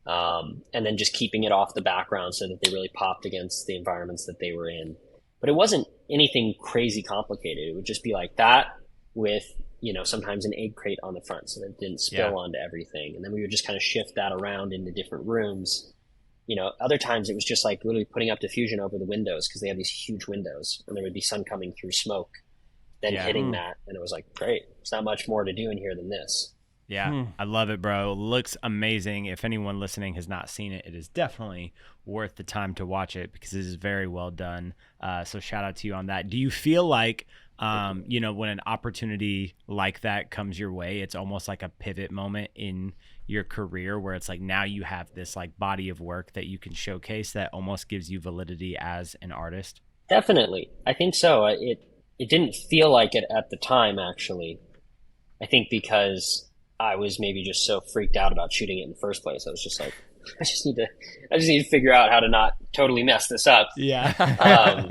And then just keeping it off the background so that they really popped against the environments that they were in. But it wasn't anything crazy complicated. It would just be like that with, sometimes an egg crate on the front so that it didn't spill onto everything. And then we would just kind of shift that around into different rooms. Other times it was just like literally putting up diffusion over the windows because they have these huge windows and there would be sun coming through smoke, then hitting that. And it was like, great, there's not much more to do in here than this.
Yeah, I love it, bro. It looks amazing. If anyone listening has not seen it, it is definitely worth the time to watch it because it is very well done. So shout out to you on that. Do you feel like, when an opportunity like that comes your way, it's almost like a pivot moment in your career where it's like now you have this like body of work that you can showcase that almost gives you validity as an artist?
Definitely. I think so. It didn't feel like it at the time, actually. I think because I was maybe just so freaked out about shooting it in the first place. I was just like, I just need to figure out how to not totally mess this up.
Yeah.
So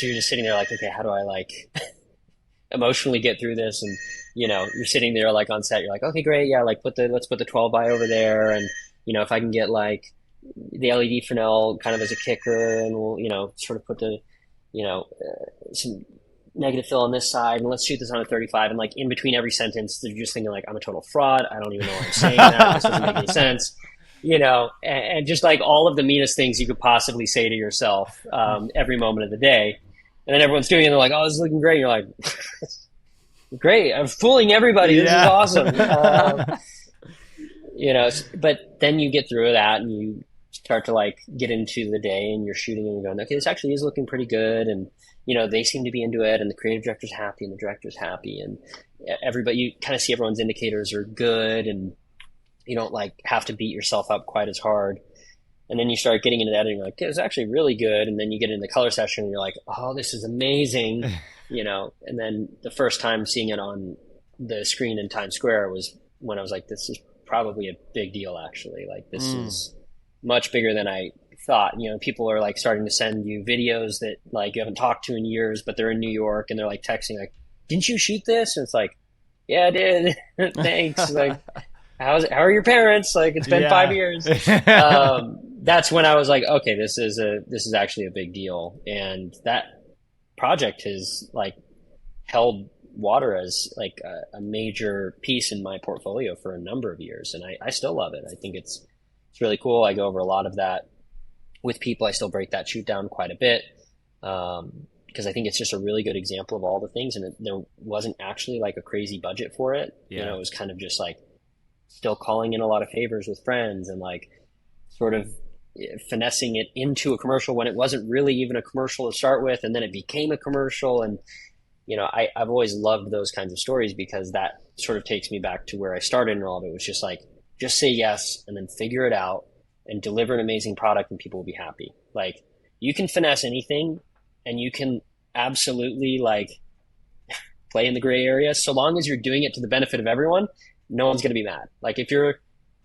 you're just sitting there like, okay, how do I like emotionally get through this? And, you're sitting there like on set, you're like, okay, great. Yeah. Like let's put the 12 by over there. And, if I can get like the LED Fresnel kind of as a kicker and we'll, sort of put the, some negative fill on this side and let's shoot this on a 35. And like in between every sentence, they're just thinking like, I'm a total fraud. I don't even know what I'm saying. This doesn't make any sense, and just like all of the meanest things you could possibly say to yourself, every moment of the day. And then everyone's doing it and they're like, oh, this is looking great. And you're like, great. I'm fooling everybody. This is awesome. But then you get through that and you start to like get into the day and you're shooting and you're going, okay, this actually is looking pretty good. And, they seem to be into it and the creative director's happy and the director's happy and everybody, you kind of see everyone's indicators are good and you don't like have to beat yourself up quite as hard. And then you start getting into that and you're like, it's actually really good. And then you get into the color session and you're like, oh, this is amazing. And then the first time seeing it on the screen in Times Square was when I was like, this is probably a big deal, actually. Like this is much bigger than I thought. People are like starting to send you videos that like you haven't talked to in years, but they're in New York and they're like texting like, didn't you shoot this? And it's like, yeah, I did. Thanks. Like, how are your parents? Like, it's been 5 years. That's when I was like, okay, this is actually a big deal. And that project has like held water as like a major piece in my portfolio for a number of years. And I still love it. I think it's really cool. I go over a lot of that with people. I still break that shoot down quite a bit. Because I think it's just a really good example of all the things. And there wasn't actually like a crazy budget for it.
Yeah.
It was kind of just like still calling in a lot of favors with friends and like sort of finessing it into a commercial when it wasn't really even a commercial to start with. And then it became a commercial. And, I've always loved those kinds of stories because that sort of takes me back to where I started and all of it was just just say yes and then figure it out and deliver an amazing product and people will be happy. Like, you can finesse anything and you can absolutely like play in the gray area. So long as you're doing it to the benefit of everyone, no one's going to be mad. Like, if you're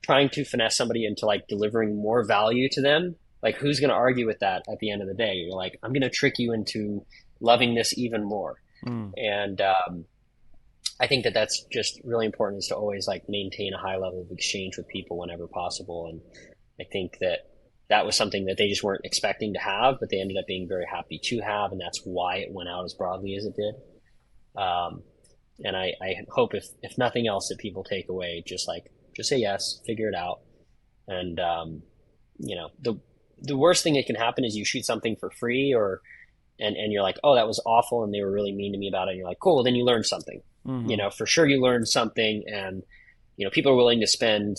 trying to finesse somebody into like delivering more value to them, like, who's going to argue with that at the end of the day? You're like, I'm going to trick you into loving this even more. And I think that that's just really important, is to always like maintain a high level of exchange with people whenever possible. And I think that that was something that they just weren't expecting to have, but they ended up being very happy to have. And that's why it went out as broadly as it did. And I hope if nothing else that people take away, just say yes, figure it out. And, you know, the worst thing that can happen is you shoot something for free and you're like, oh, that was awful. And they were really mean to me about it. And you're like, cool, well, then you learned something. You know, for sure you learned something. And, you know, people are willing to spend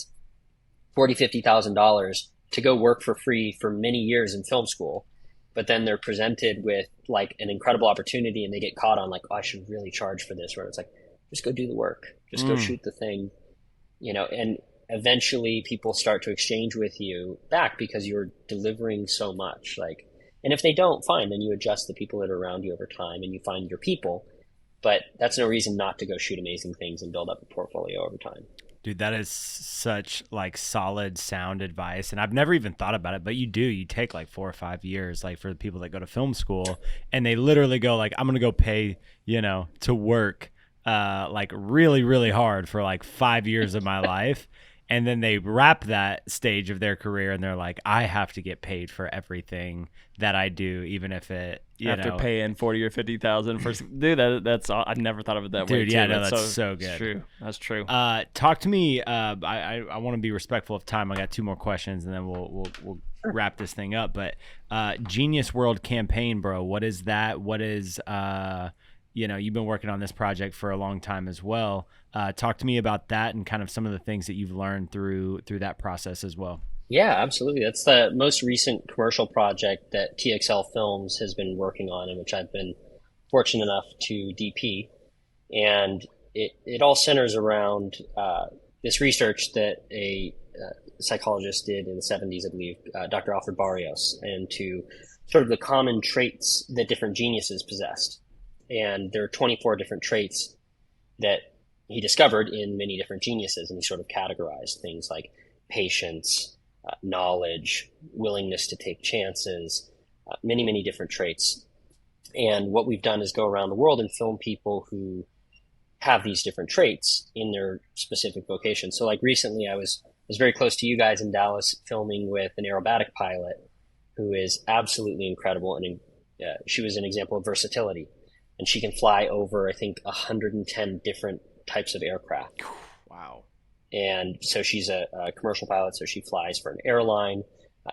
$40,000, $50,000 to go work for free for many years in film school. But then they're presented with like an incredible opportunity and they get caught on like, oh, I should really charge for this. Where it's like, just go do the work, just go shoot the thing, you know, and eventually people start to exchange with you back because you're delivering so much. Like, and if they don't, fine, then you adjust the people that are around you over time and you find your people. But that's no reason not to go shoot amazing things and build up a portfolio over time.
Dude, that is such like solid, sound advice. And I've never even thought about it, but you take like 4 or 5 years, like for the people that go to film school and they literally go like, I'm going to go pay, you know, to work like really, really hard for like 5 years of my life. And then they wrap that stage of their career and they're like, I have to get paid for everything that I do, even if it,
after paying 40 or 50,000 for, dude, that's all. I've never thought of it that way.
Dude, yeah, no, that's so good.
That's true. That's true.
Talk to me. I want to be respectful of time. I got 2 more questions and then we'll wrap this thing up. But Genius World Campaign, bro, what is that? What is, you know, you've been working on this project for a long time as well. Talk to me about that and kind of some of the things that you've learned through that process as well.
Yeah, absolutely. That's the most recent commercial project that TXL Films has been working on, and which I've been fortunate enough to DP. And it all centers around this research that a psychologist did in the 70s, I believe, Dr. Alfred Barrios, and to sort of the common traits that different geniuses possessed. And there are 24 different traits that he discovered in many different geniuses, and he sort of categorized things like patience, knowledge, willingness to take chances, many, many different traits. And what we've done is go around the world and film people who have these different traits in their specific vocation. So like recently I was very close to you guys in Dallas filming with an aerobatic pilot who is absolutely incredible. And she was an example of versatility. And she can fly over, I think, 110 different types of aircraft.
Wow.
And so she's a commercial pilot, so she flies for an airline.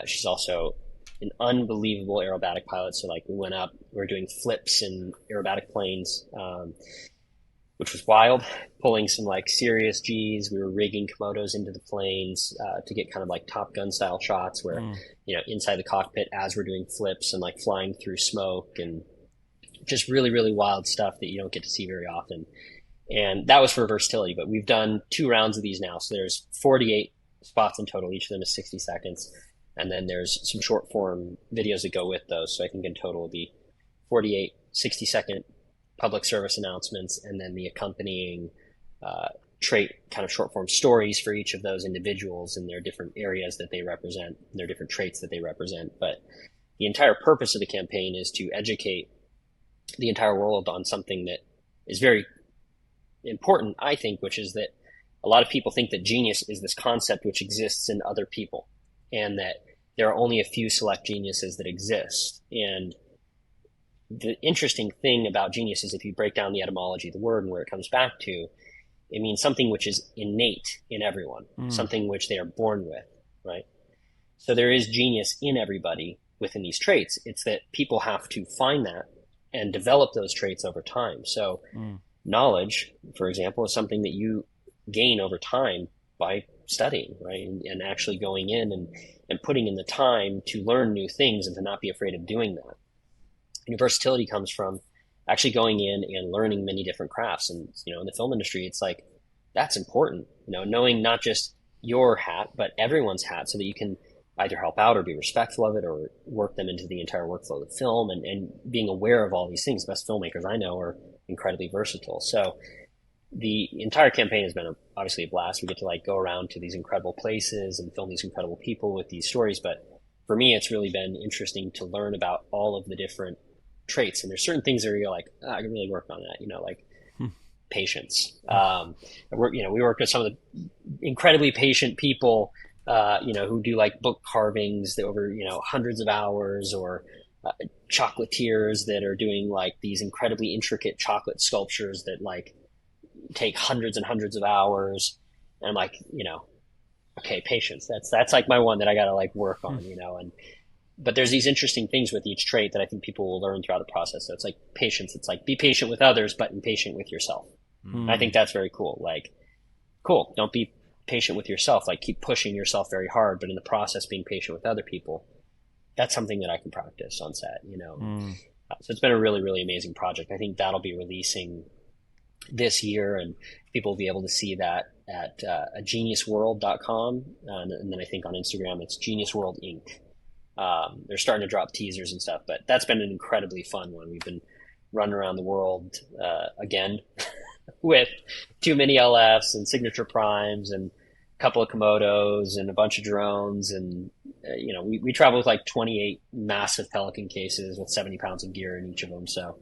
She's also an unbelievable aerobatic pilot. So like we went up, we were doing flips in aerobatic planes, which was wild, pulling some like serious G's. We were rigging Komodos into the planes to get kind of like Top Gun style shots where, you know, inside the cockpit as we're doing flips and like flying through smoke and just really, really wild stuff that you don't get to see very often. And that was for versatility, but we've done 2 rounds of these now. So there's 48 spots in total. Each of them is 60 seconds. And then there's some short form videos that go with those. So I think in total it'll be 48 60-second public service announcements and then the accompanying trait kind of short form stories for each of those individuals in their different areas that they represent, their different traits that they represent. But the entire purpose of the campaign is to educate the entire world on something that is very important, I think, which is that a lot of people think that genius is this concept which exists in other people and that there are only a few select geniuses that exist. And the interesting thing about genius is if you break down the etymology of the word and where it comes back to, it means something which is innate in everyone, something which they are born with, right? So there is genius in everybody within these traits. It's that people have to find that and develop those traits over time. So knowledge, for example, is something that you gain over time by studying, right? And actually going in and putting in the time to learn new things and to not be afraid of doing that. And versatility comes from actually going in and learning many different crafts. And, you know, in the film industry, it's like, that's important, you know, knowing not just your hat, but everyone's hat, so that you can either help out or be respectful of it or work them into the entire workflow of the film, and being aware of all these things. The best filmmakers I know are incredibly versatile. So the entire campaign has been obviously a blast. We get to like go around to these incredible places and film these incredible people with these stories. But for me, it's really been interesting to learn about all of the different traits. And there's certain things that you're like, I can really work on that, like patience. We work with some of the incredibly patient people, who do like book carvings that over, hundreds of hours, or chocolatiers that are doing like these incredibly intricate chocolate sculptures that like take hundreds and hundreds of hours. And I'm like, okay, patience. That's like my one that I got to like work on, but there's these interesting things with each trait that I think people will learn throughout the process. So it's like patience. It's like be patient with others, but impatient with yourself. I think that's very cool. Like, cool. Don't be patient with yourself. Like, keep pushing yourself very hard, but in the process, being patient with other people. That's something that I can practice on set, So it's been a really, really amazing project. I think that'll be releasing this year, and people will be able to see that at geniusworld.com. And then I think on Instagram, it's Genius World Inc. They're starting to drop teasers and stuff, but that's been an incredibly fun one. We've been running around the world again with too many LFs and signature primes and a couple of Komodos and a bunch of drones. And, we travel with like 28 massive Pelican cases with 70 pounds of gear in each of them. So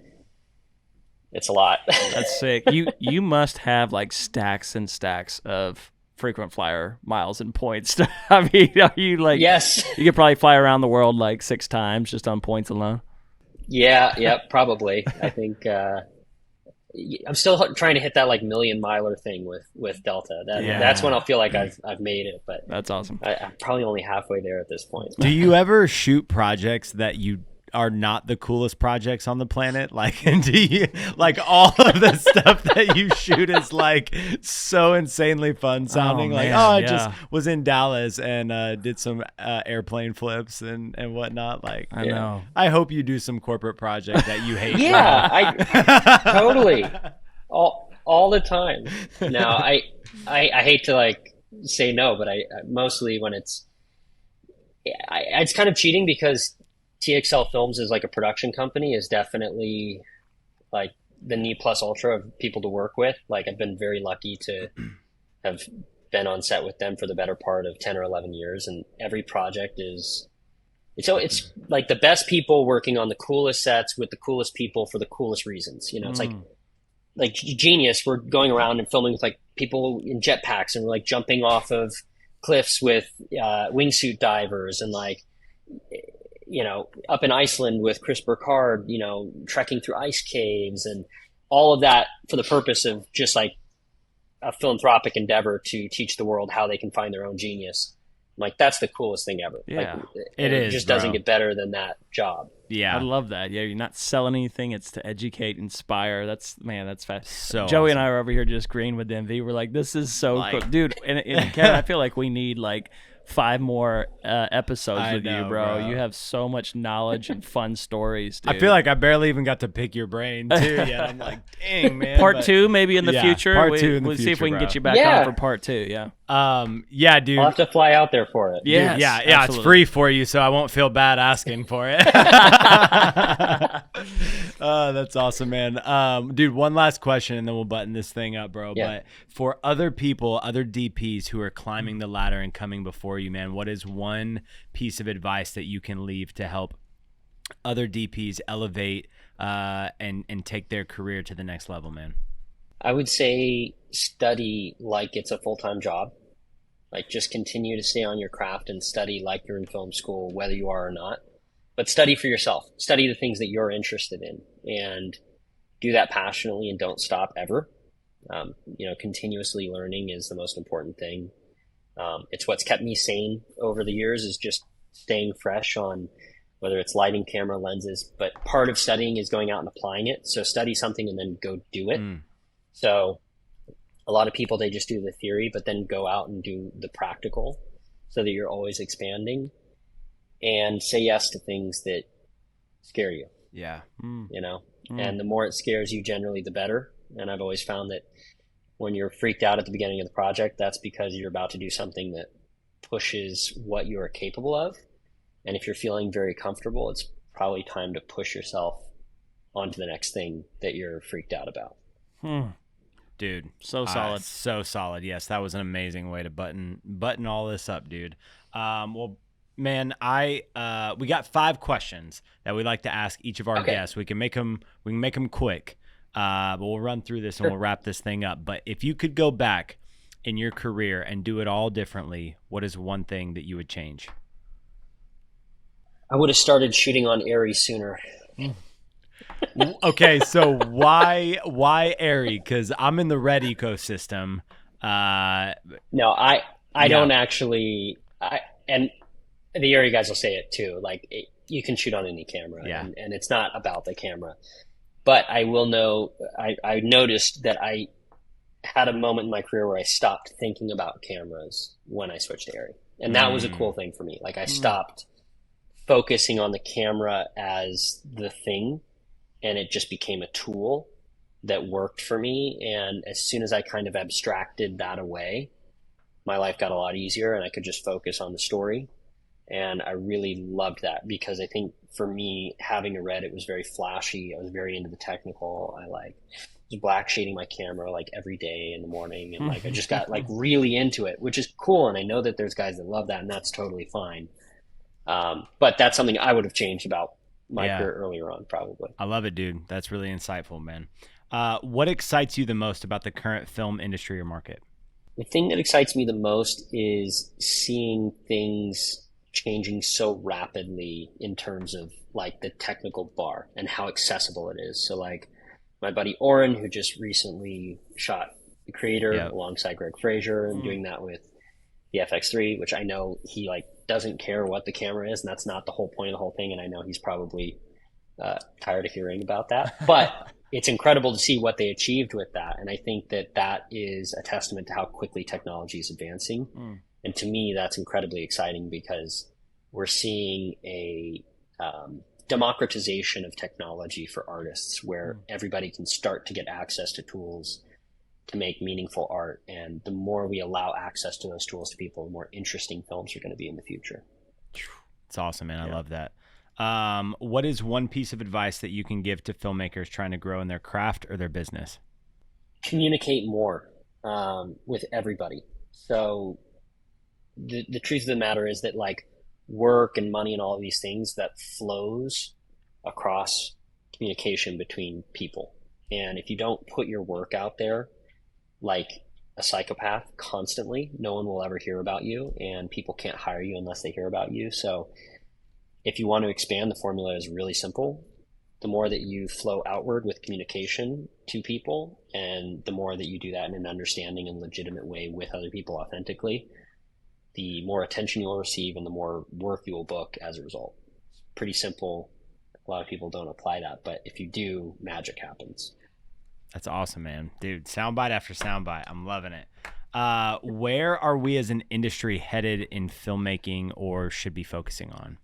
it's a lot.
That's sick. You must have like stacks and stacks of frequent flyer miles and points. I mean, are you like,
yes,
you could probably fly around the world like 6 times just on points alone.
Yeah, probably. I think I'm still trying to hit that like million-miler thing with Delta. That's when I'll feel like I've made it. But
that's awesome.
I'm probably only halfway there at this point.
Do you ever shoot projects that you are not the coolest projects on the planet? Like, do you like all of the stuff that you shoot is like so insanely fun sounding? I just was in Dallas and did some airplane flips and whatnot. Like,
I know.
I hope you do some corporate project that you hate.
Yeah, I totally all the time. Now I hate to like say no, but I mostly when it's kind of cheating, because TXL Films is like a production company, is definitely like the ne plus ultra of people to work with. Like, I've been very lucky to have been on set with them for the better part of 10 or 11 years. And every project it's like the best people working on the coolest sets with the coolest people for the coolest reasons. It's like genius. We're going around and filming with like people in jetpacks, and we're like jumping off of cliffs with wingsuit divers, and like, up in Iceland with Chris Burkard, trekking through ice caves, and all of that for the purpose of just like a philanthropic endeavor to teach the world how they can find their own genius. Like, that's the coolest thing ever.
Yeah,
like,
it
just doesn't get better than that job.
Yeah,
I love that. Yeah, you're not selling anything; it's to educate, inspire. That's fast.
So
Joey
awesome.
and I are over here just green with envy. We're like, this is so cool, dude. And Kevin, I feel like we need like 5 more episodes with you, bro. You have so much knowledge and fun stories, dude.
I feel like I barely even got to pick your brain too yet. I'm like, dang, man.
Part 2 maybe in the future.
Part 2 in the
we'll
future,
see if we can
bro.
get you back on for part 2. Yeah.
Yeah, dude.
I'll have to fly out there for it.
Yes,
dude, yeah,
absolutely.
it's free for you, so I won't feel bad asking for it. That's awesome, man. Dude, one last question, and then we'll button this thing up, bro.
Yeah.
But for other people, other DPs who are climbing the ladder and coming before you, man, what is one piece of advice that you can leave to help other DPs elevate and take their career to the next level, man?
I would say study like it's a full-time job. Like, just continue to stay on your craft and study like you're in film school, whether you are or not. But study for yourself. Study the things that you're interested in, and do that passionately, and don't stop ever. Continuously learning is the most important thing. It's what's kept me sane over the years, is just staying fresh on whether it's lighting, camera, lenses. But part of studying is going out and applying it. So study something and then go do it. So a lot of people, they just do the theory, but then go out and do the practical, so that you're always expanding, and say yes to things that scare you.
Yeah.
And the more it scares you, generally the better. And I've always found that when you're freaked out at the beginning of the project, that's because you're about to do something that pushes what you are capable of. And if you're feeling very comfortable, it's probably time to push yourself onto the next thing that you're freaked out about.
Dude,
so solid.
So solid. Yes, that was an amazing way to button all this up, dude. Well, man, we got 5 questions that we like to ask each of our guests. We can make them quick. But we'll run through this and we'll wrap this thing up. But if you could go back in your career and do it all differently, what is one thing that you would change?
I would have started shooting on Airy sooner.
Okay, so why Airy? Because I'm in the Red ecosystem.
No, I don't actually. And the Airy guys will say it too. Like you can shoot on any camera, and it's not about the camera. But I will know. I noticed that I had a moment in my career where I stopped thinking about cameras when I switched to Airy, and that was a cool thing for me. Like I stopped focusing on the camera as the thing, and it just became a tool that worked for me. And as soon as I kind of abstracted that away, my life got a lot easier and I could just focus on the story. And I really loved that because I think for me, having a Red, it was very flashy. I was very into the technical. I was black shading my camera like every day in the morning. And like, I just got like really into it, which is cool. And I know that there's guys that love that and that's totally fine. But that's something I would have changed about my career earlier on, probably.
I love it, dude. That's really insightful, man. What excites you the most about the current film industry or market?
The thing that excites me the most is seeing things changing so rapidly in terms of like the technical bar and how accessible it is. So like my buddy Oren, who just recently shot The Creator alongside Greg Fraser and doing that with the FX3, which I know he like doesn't care what the camera is, and that's not the whole point of the whole thing. And I know he's probably tired of hearing about that, but it's incredible to see what they achieved with that. And I think that that is a testament to how quickly technology is advancing. And to me, that's incredibly exciting because we're seeing a democratization of technology for artists where everybody can start to get access to tools to make meaningful art. And the more we allow access to those tools to people, the more interesting films are going to be in the future.
It's awesome, man. I love that. What is one piece of advice that you can give to filmmakers trying to grow in their craft or their business?
Communicate more with everybody. So the truth of the matter is that like work and money and all of these things that flows across communication between people. And if you don't put your work out there like a psychopath constantly, no one will ever hear about you, and people can't hire you unless they hear about you. So if you want to expand, the formula is really simple. The more that you flow outward with communication to people, and the more that you do that in an understanding and legitimate way with other people authentically, the more attention you'll receive and the more work you will book as a result. It's pretty simple. A lot of people don't apply that, but if you do, magic happens.
That's awesome, man. Dude, soundbite after soundbite. I'm loving it. Where are we as an industry headed in filmmaking or should be focusing on?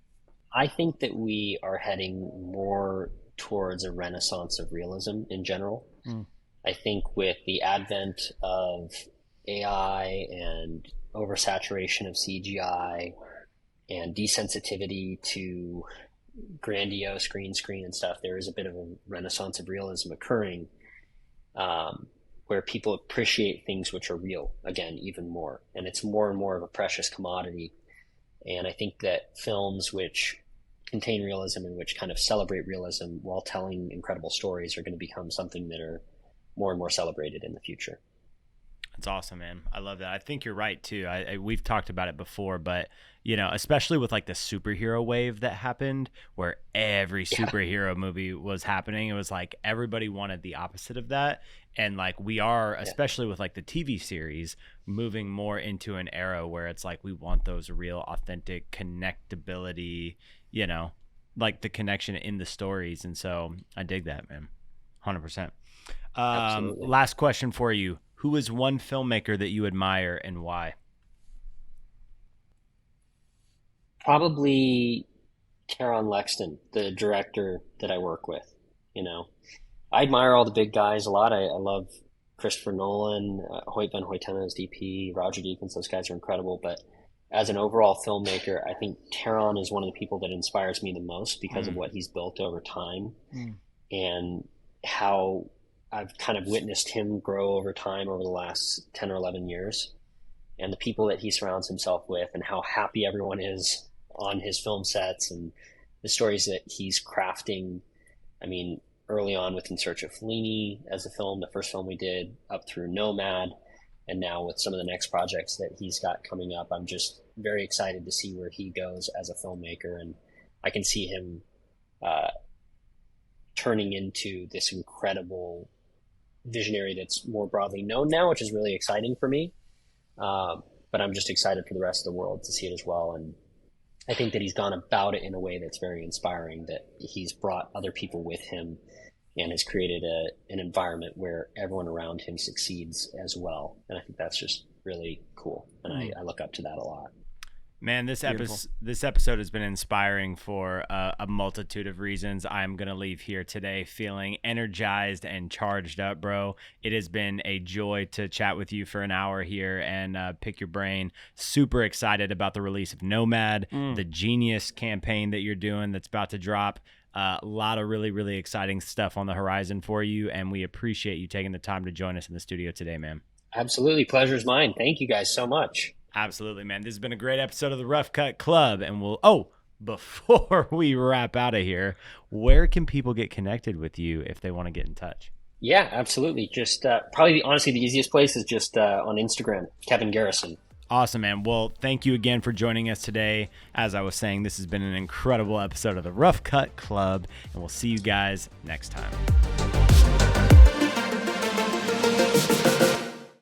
I think that we are heading more towards a renaissance of realism in general. I think with the advent of AI and oversaturation of CGI and desensitivity to grandiose green screen and stuff, there is a bit of a renaissance of realism occurring, where people appreciate things which are real again even more, and it's more and more of a precious commodity. And I think that films which contain realism and which kind of celebrate realism while telling incredible stories are going to become something that are more and more celebrated in the future.
That's awesome, man. I love that. I think you're right too. We've talked about it before, but you know, especially with like the superhero wave that happened where every superhero movie was happening, it was like everybody wanted the opposite of that. And like we are, especially with like the TV series, moving more into an era where it's like we want those real authentic connectability, you know, like the connection in the stories. And so I dig that, man. 100%. Last question for you. Who is one filmmaker that you admire and why?
Probably Taron Lexton, the director that I work with. You know, I admire all the big guys a lot. I love Christopher Nolan, Hoyt Van Hoytema as DP, Roger Deakins, those guys are incredible. But as an overall filmmaker, I think Taron is one of the people that inspires me the most because of what he's built over time and how I've kind of witnessed him grow over time over the last 10 or 11 years, and the people that he surrounds himself with and how happy everyone is on his film sets and the stories that he's crafting. I mean, early on with In Search of Fellini as a film, the first film we did, up through Nomad, and now with some of the next projects that he's got coming up, I'm just very excited to see where he goes as a filmmaker. And I can see him turning into this incredible visionary that's more broadly known now, which is really exciting for me. But I'm just excited for the rest of the world to see it as well. And I think that he's gone about it in a way that's very inspiring, that he's brought other people with him and has created an environment where everyone around him succeeds as well. And I think that's just really cool. And I look up to that a lot.
Man, this episode has been inspiring for a multitude of reasons. I'm going to leave here today feeling energized and charged up, bro. It has been a joy to chat with you for an hour here and pick your brain. Super excited about the release of Nomad, the Genius campaign that you're doing that's about to drop. A lot of really, really exciting stuff on the horizon for you, and we appreciate you taking the time to join us in the studio today, man.
Absolutely. Pleasure's mine. Thank you guys so much.
Absolutely, man. This has been a great episode of the Rough Cut Club, and before we wrap out of here, where can people get connected with you if they want to get in touch?
Yeah, absolutely. Just probably, honestly, the easiest place is just on Instagram, Kevin Garrison.
Awesome, man. Well, thank you again for joining us today. As I was saying, this has been an incredible episode of the Rough Cut Club, and we'll see you guys next time.